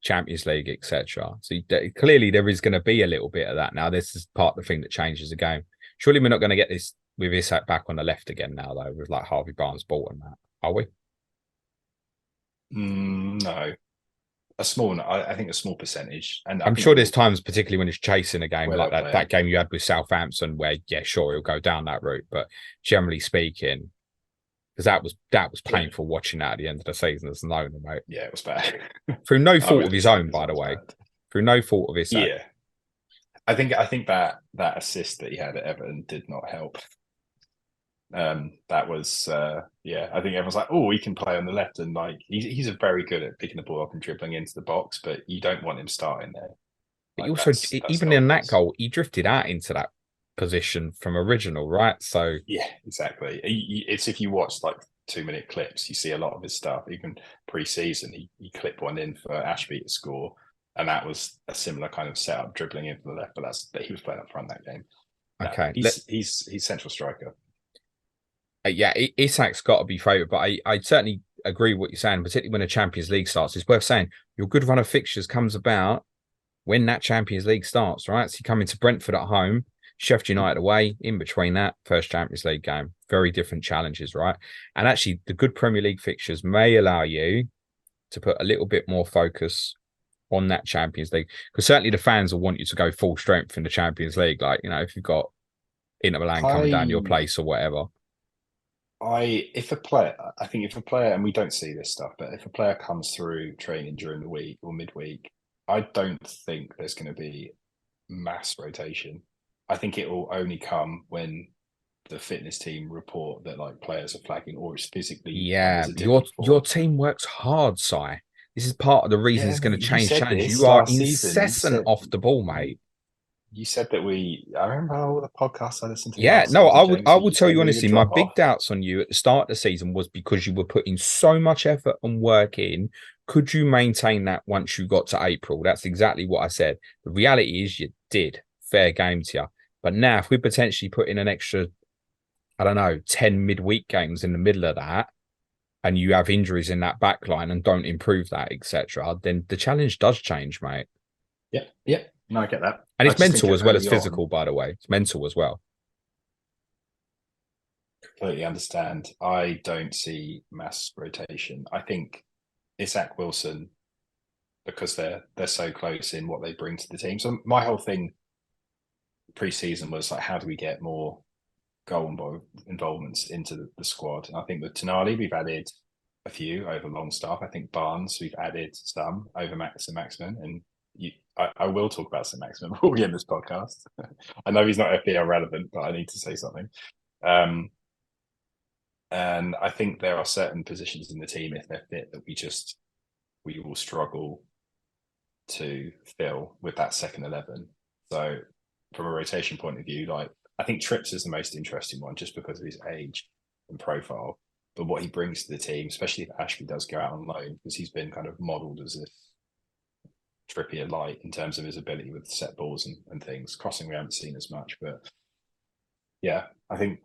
Champions League, etc. So clearly there is going to be a little bit of that now. This is part of the thing that changes the game. Surely we're not going to get this with Isak back on the left again now, though, with like Harvey Barnes bought and that, are we? No. I think a small percentage. And I'm sure there's times, particularly when he's chasing a game like that game you had with Southampton, where, yeah, sure, he'll go down that route. But generally speaking, because that was painful watching that at the end of the season as an owner, mate. Yeah, it was bad. Through no fault of his own, by the way. Through no fault of his own. Yeah. I think that assist that he had at Everton did not help. That was I think everyone's like, oh, he can play on the left, and like he's very good at picking the ball up and dribbling into the box, but you don't want him starting there. But Like also, that's even in that obvious. goal, he drifted out into that position from original, right? So Yeah, exactly. It's if you watch like 2 minute clips, you see a lot of his stuff. Even pre-season, he clipped one in for Ashby to score, and that was a similar kind of setup, dribbling in from the left. But he was playing up front that game. No, okay, he's central striker. yeah, Isak's got to be favourite, but I certainly agree with what you're saying, particularly when a Champions League starts. It's worth saying your good run of fixtures comes about when that Champions League starts, right? So you come into Brentford at home, Sheffield United away, in between that first Champions League game. Very different challenges, right? And actually, the good Premier League fixtures may allow you to put a little bit more focus on that Champions League. Because certainly the fans will want you to go full strength in the Champions League. Like, if you've got Inter Milan coming down your I place or whatever. if a player, I think if a player, and we don't see this stuff, but if a player comes through training during the week or midweek, I don't think there's going to be mass rotation. I think it will only come when the fitness team report that like players are flagging or it's physically like Yeah, there's a but dip your in your form. team works hard, Si. This is part of the reason Yeah, it's going to you change said challenge. this You are last season. incessant off the ball, You, mate. you said that I remember all the podcasts I listened to Yeah, last no, season, I James. will You tell said you we would honestly, my drop big off. doubts on you at the start of the season was because you were putting so much effort and work in. Could you maintain that once you got to April? That's exactly what I said. The reality is you did. Fair game to you. But now if we potentially put in an extra, I don't know, 10 midweek games in the middle of that, and you have injuries in that back line and don't improve that, etc., then the challenge does change, mate. Yeah. No, I get that. And I it's just think mental as well as early on, physical, by the way. It's mental as well. completely understand. I don't see mass rotation. I think Isak Wilson, because they're so close in what they bring to the team. So my whole thing pre-season was like, how do we get more involvements into the squad? And I think with Tonali, we've added a few over Longstaff. I think Barnes, we've added some over Max and Maximin. And I will talk about St. Maximin before we end this podcast. I know he's not FPL relevant, but I need to say something. And I think there are certain positions in the team, if they're fit, that we will struggle to fill with that second 11. So from a rotation point of view, like I think Trips is the most interesting one just because of his age and profile, but what he brings to the team, especially if Ashby does go out on loan, because he's been kind of modelled as this Trippier light in terms of his ability with set balls and things. Crossing we haven't seen as much, but yeah, I think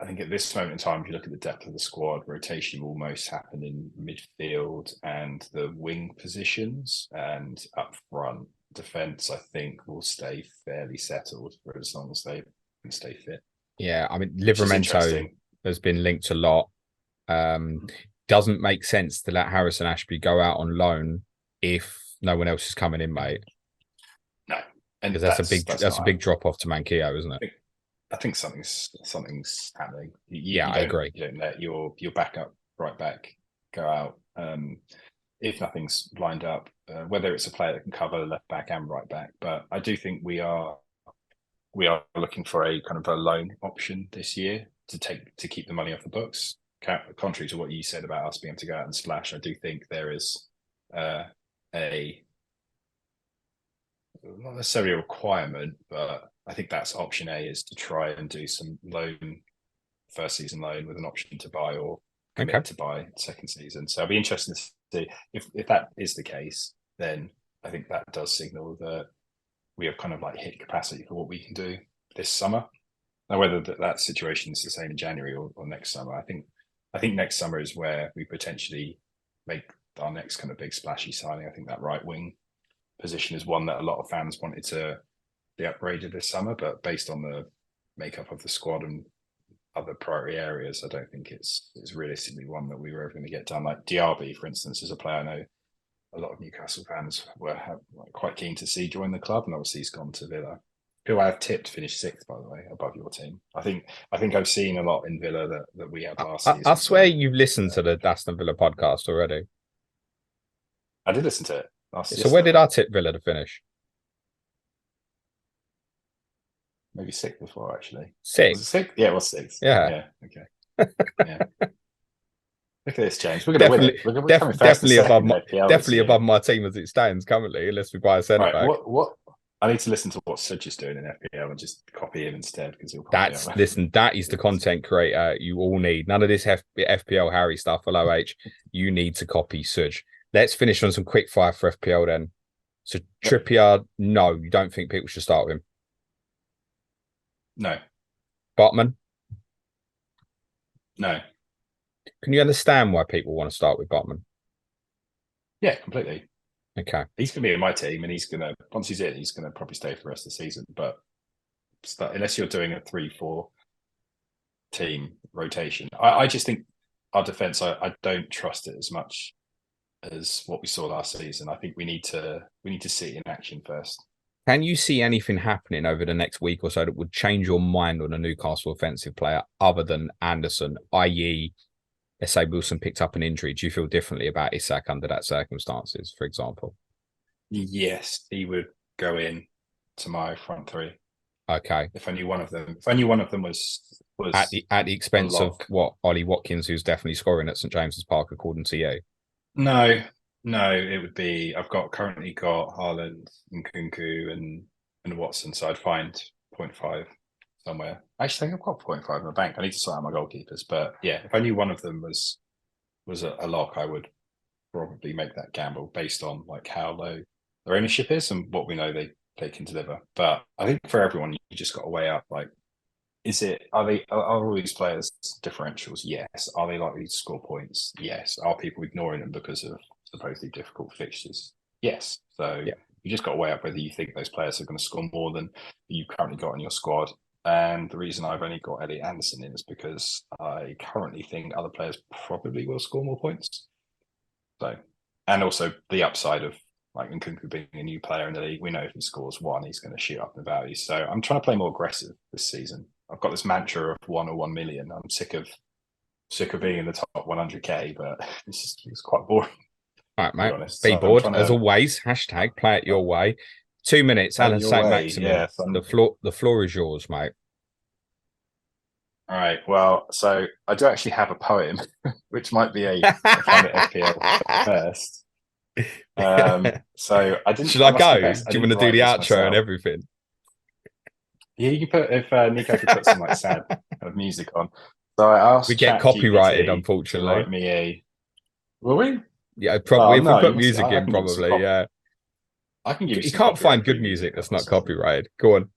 at this moment in time, if you look at the depth of the squad, rotation will most happen in midfield and the wing positions, and up front, defence, I think, will stay fairly settled for as long as they can stay fit. Yeah, I mean, Which is Livramento interesting. has been linked a lot. Doesn't make sense to let Harrison Ashby go out on loan if no one else is coming in, mate. No, and Because that's that's a not. big drop off to Manquillo, isn't it? I think something's happening. Yeah, I agree. You don't let your backup right back go out. If nothing's lined up, whether it's a player that can cover left back and right back. But I do think we are looking for a kind of a loan option this year to keep the money off the books. Contrary to what you said about us being able to go out and splash, I do think there is a not necessarily a requirement, but I think that's option A, is to try and do some first season loan with an option to buy or commit to buy second season. So I'll be interested to see if that is the case. Then I think that does signal that we have kind of like hit capacity for what we can do this summer. Now, whether that situation is the same in January or next summer, I think next summer is where we potentially make our next kind of big splashy signing. I think that right wing position is one that a lot of fans wanted to be upgraded this summer, but based on the makeup of the squad and other priority areas, I don't think it's realistically one that we were ever going to get done. Like Diaby, for instance, is a player I know a lot of Newcastle fans were quite keen to see join the club, and obviously he's gone to Villa, who I have tipped finished sixth, by the way, above your team. I think I've seen a lot in Villa that we had last season. I swear you've listened to the Aston Villa podcast already. I did listen to it. So where did I tip Villa to finish? Maybe sixth before, actually. Sixth. Was it sixth? Yeah, it was sixth. Yeah. Yeah. Okay. Yeah. Look at this, James. We're going to win it. We're coming first definitely and above second my FPL definitely above my team as it stands currently, unless we buy a centre Right. back. What? I need to listen to what Sudge is doing in FPL and just copy him instead because he'll probably that is the content creator you all need. None of this FPL Harry stuff. Hello H. You need to copy Sudge. Let's finish on some quick fire for FPL then. So Trippier, no, you don't think people should start with him? No. Botman? No. Can you understand why people want to start with Botman? Yeah, completely. Okay. He's going to be in my team and he's going to, once he's in, he's going to probably stay for the rest of the season. But unless you're doing a 3-4 team rotation, I just think our defence, I don't trust it as much as what we saw last season. I think we need to see it in action first. Can you see anything happening over the next week or so that would change your mind on a Newcastle offensive player other than Anderson, i.e., let's say Wilson picked up an injury? Do you feel differently about Isak under that circumstances, for example? Yes, he would go in to my front three. Okay. If only one of them was at the expense of what, Ollie Watkins, who's definitely scoring at St James's Park, according to you? No, it would be. I've currently got Haaland and Kunku and Watson, so I'd find 0.5 somewhere. Actually, I think I've got 0.5 in the bank. I need to sort out my goalkeepers, but yeah, if I knew one of them was a lock, I would probably make that gamble based on like how low their ownership is and what we know they can deliver. But I think for everyone, you just got to weigh up like, are all these players differentials? Yes. Are they likely to score points? Yes. Are people ignoring them because of supposedly difficult fixtures? Yes. So you just got to weigh up whether you think those players are going to score more than you currently got in your squad. And the reason I've only got Elliot Anderson in is because I currently think other players probably will score more points. So, and also the upside of like Nkunku being a new player in the league, we know if he scores one, he's going to shoot up in value. So I'm trying to play more aggressive this season. I've got this mantra of 1 or 1 million. I'm sick of being in the top 100k, but it's quite boring. All right, mate. Be bored as always. Hashtag play it your way. 2 minutes. Alan St. Maximin. Yeah, the floor is yours, mate. All right. Well, so I do actually have a poem, which might be a kind of FPL first. So I didn't. Should I go? Do you want to do the outro and everything? Yeah, you can put if Nico could put some like sad kind of music on. So I asked. We get copyrighted, unfortunately. Write me a. Will we? Yeah, probably. If we put music in, probably. Yeah. I can give you. You can't find good music that's not copyrighted. Go on.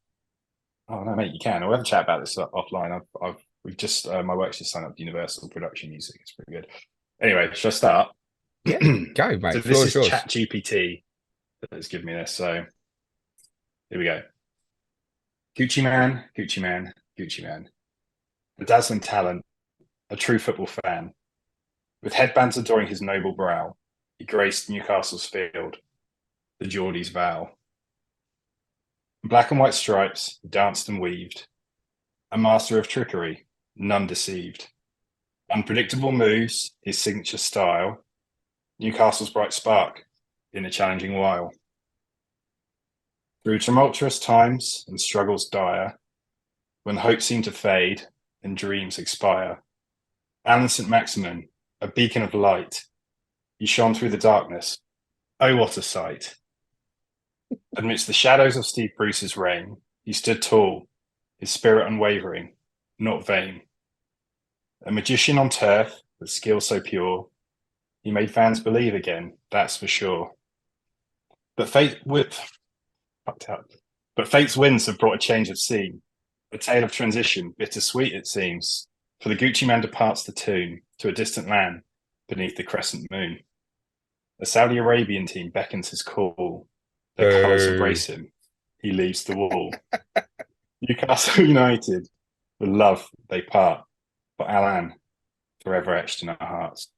Oh no, mate, you can. We'll have a chat about this offline. We've just my work's just signed up to Universal Production Music. It's pretty good. Anyway, should I start? Yeah, go, mate. So this is ChatGPT that has given me this. So here we go. Gucci man, Gucci man, Gucci man. A dazzling talent, a true football fan. With headbands adoring his noble brow, he graced Newcastle's field, the Geordie's vow. In black and white stripes, he danced and weaved. A master of trickery, none deceived. Unpredictable moves, his signature style. Newcastle's bright spark in a challenging while. Through tumultuous times and struggles dire, when hope seemed to fade and dreams expire, Alan St. Maximin, a beacon of light, he shone through the darkness. Oh, what a sight! Amidst the shadows of Steve Bruce's reign, he stood tall, his spirit unwavering, not vain. A magician on turf with skill so pure, he made fans believe again, that's for sure. But fate's winds have brought a change of scene, a tale of transition, bittersweet it seems, for the Gucci man departs the Toon to a distant land beneath the crescent moon. A Saudi Arabian team beckons his call, their colours embrace him, he leaves the wall. Newcastle United, with love they part, but Alan, forever etched in our hearts.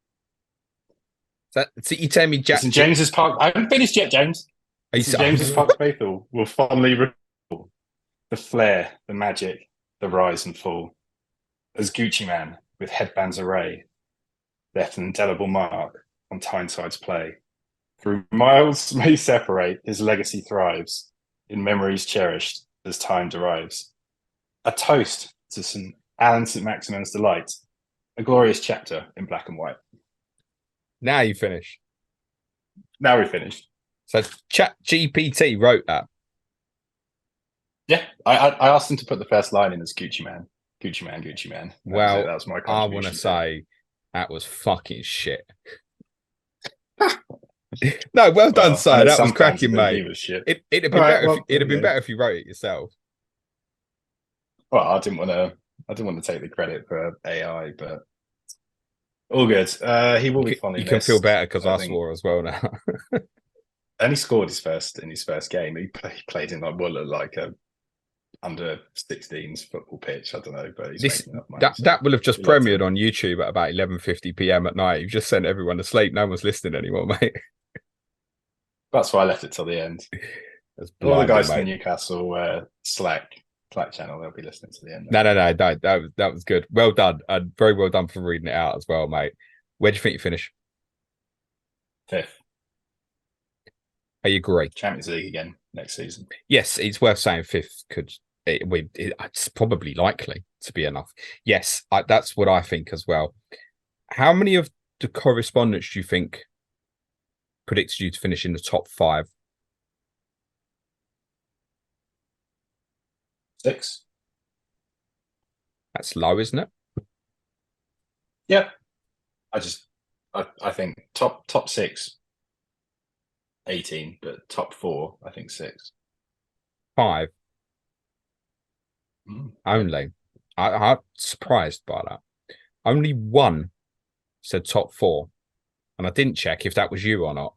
So you tell me, St James's Park. I haven't finished yet, James. St James's Park faithful will fondly recall the flair, the magic, the rise and fall. As Gucci man with headbands array left an indelible mark on Tyneside's play. Through miles may separate, his legacy thrives in memories cherished as time derives. A toast to St. Alan St. Maximin's delight, a glorious chapter in black and white. Now you finish. Now we finished. So Chat GPT wrote that. Yeah, I asked him to put the first line in as Gucci Man. Gucci Man, Gucci Man. That was my I contribution. want to say that was fucking shit. No, well done, Si. That was cracking, mate. It'd have been better. It'd have been better if you wrote it yourself. Well, I didn't want to take the credit for AI, but all good. He will be fondly missed. You can feel better because I swore as well now. And he scored his first game. He played in like what looked like a under 16s football pitch. I don't know, but he's making enough money. That will have just premiered on YouTube at about 11:50 p.m. at night. You've just sent everyone to sleep. No one's listening anymore, mate. That's why I left it till the end. All the guys from Newcastle Slack channel, they'll be listening to the end. No. That was good. Well done. And very well done for reading it out as well, mate. Where do you think you finish? 5th. I agree. Champions League again next season. Yes, it's worth saying 5th it's probably likely to be enough. Yes, that's what I think as well. How many of the correspondents do you think predicted you to finish in the top 5? 6. That's low, isn't it? Yeah. I think top 6, 18, but top 4, I think 6. 5. Only. I'm surprised by that. Only one said top 4. And I didn't check if that was you or not.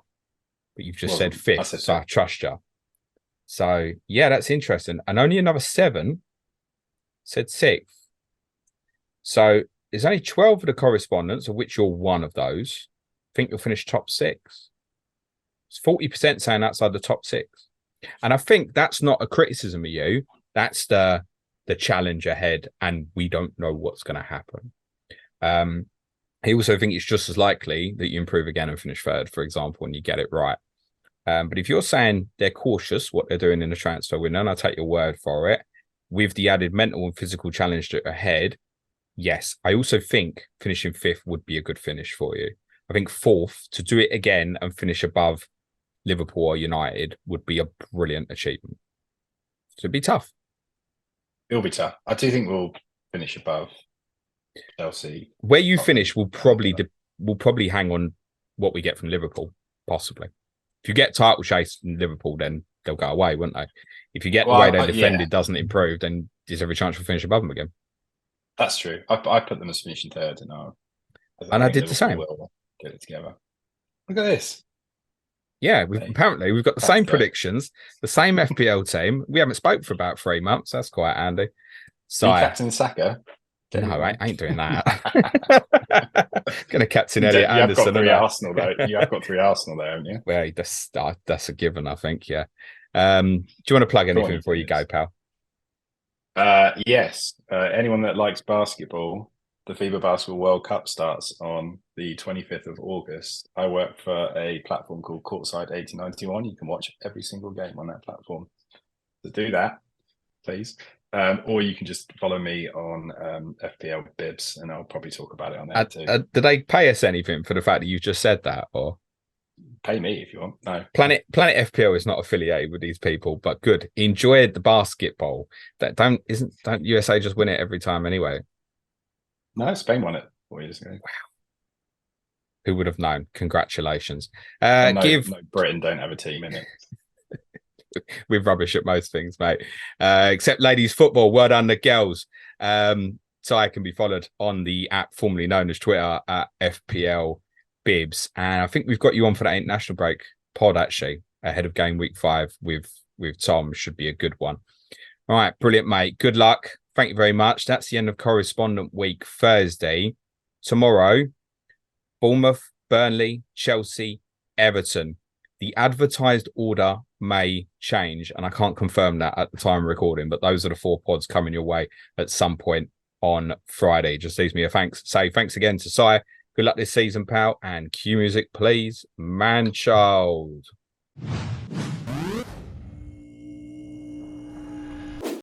But you've just said 5th, so I trust you. So, yeah, that's interesting. And only another 7 said 6th. So, there's only 12 of the correspondents, of which you're one of those, think you'll finish top 6. It's 40% saying outside the top 6. And I think that's not a criticism of you. That's the challenge ahead, and we don't know what's going to happen. I also think it's just as likely that you improve again and finish 3rd, for example, and you get it right. But if you're saying they're cautious what they're doing in the transfer window, and I take your word for it, with the added mental and physical challenge that are ahead, yes, I also think finishing 5th would be a good finish for you. I think 4th, to do it again and finish above Liverpool or United would be a brilliant achievement. So it'd be tough. It'll be tough. I do think we'll finish above Chelsea. Where you finish will probably hang on what we get from Liverpool, possibly. If you get title chase from Liverpool, then they'll go away, won't they? If you get the way they defended doesn't improve, then there's every chance we'll finish above them again. That's true. I put them as finishing 3rd, and I did the same. We'll get it together. Look at this. Yeah, apparently we've got the same predictions, the same FPL team. We haven't spoke for about 3 months. That's quite handy. So captain Saka? No, I ain't doing that. Gonna captain Elliot Anderson. You have got 3 Arsenal there, haven't you? Well, that's a given, I think. Yeah. Do you want to plug anything before you go, pal? Yes. Anyone that likes basketball, the FIBA Basketball World Cup starts on the 25th of August. I work for a platform called Courtside 8091. You can watch every single game on that platform. So do that, please. Or you can just follow me on FPL Bibs, and I'll probably talk about it on there too. Do they pay us anything for the fact that you just said that, or pay me if you want? No. Planet FPL is not affiliated with these people, but good. Enjoy the basketball. Don't USA just win it every time anyway? No, Spain won it 4 years ago. Wow. Who would have known? Congratulations. No, Britain don't have a team in it. We're rubbish at most things, mate. Except ladies football. Well done, the girls. So I can be followed on the app formerly known as Twitter at FPL Bibs. And I think we've got you on for that international break pod, actually, ahead of game week 5 with Tom. Should be a good one. All right, brilliant, mate. Good luck. Thank you very much. That's the end of Correspondent Week Thursday. Tomorrow, Bournemouth, Burnley, Chelsea, Everton. The advertised order may change, and I can't confirm that at the time of recording, but those are the 4 pods coming your way at some point on Friday. Just leaves me a thanks again to Si. Good luck this season, pal, and cue music, please, man child.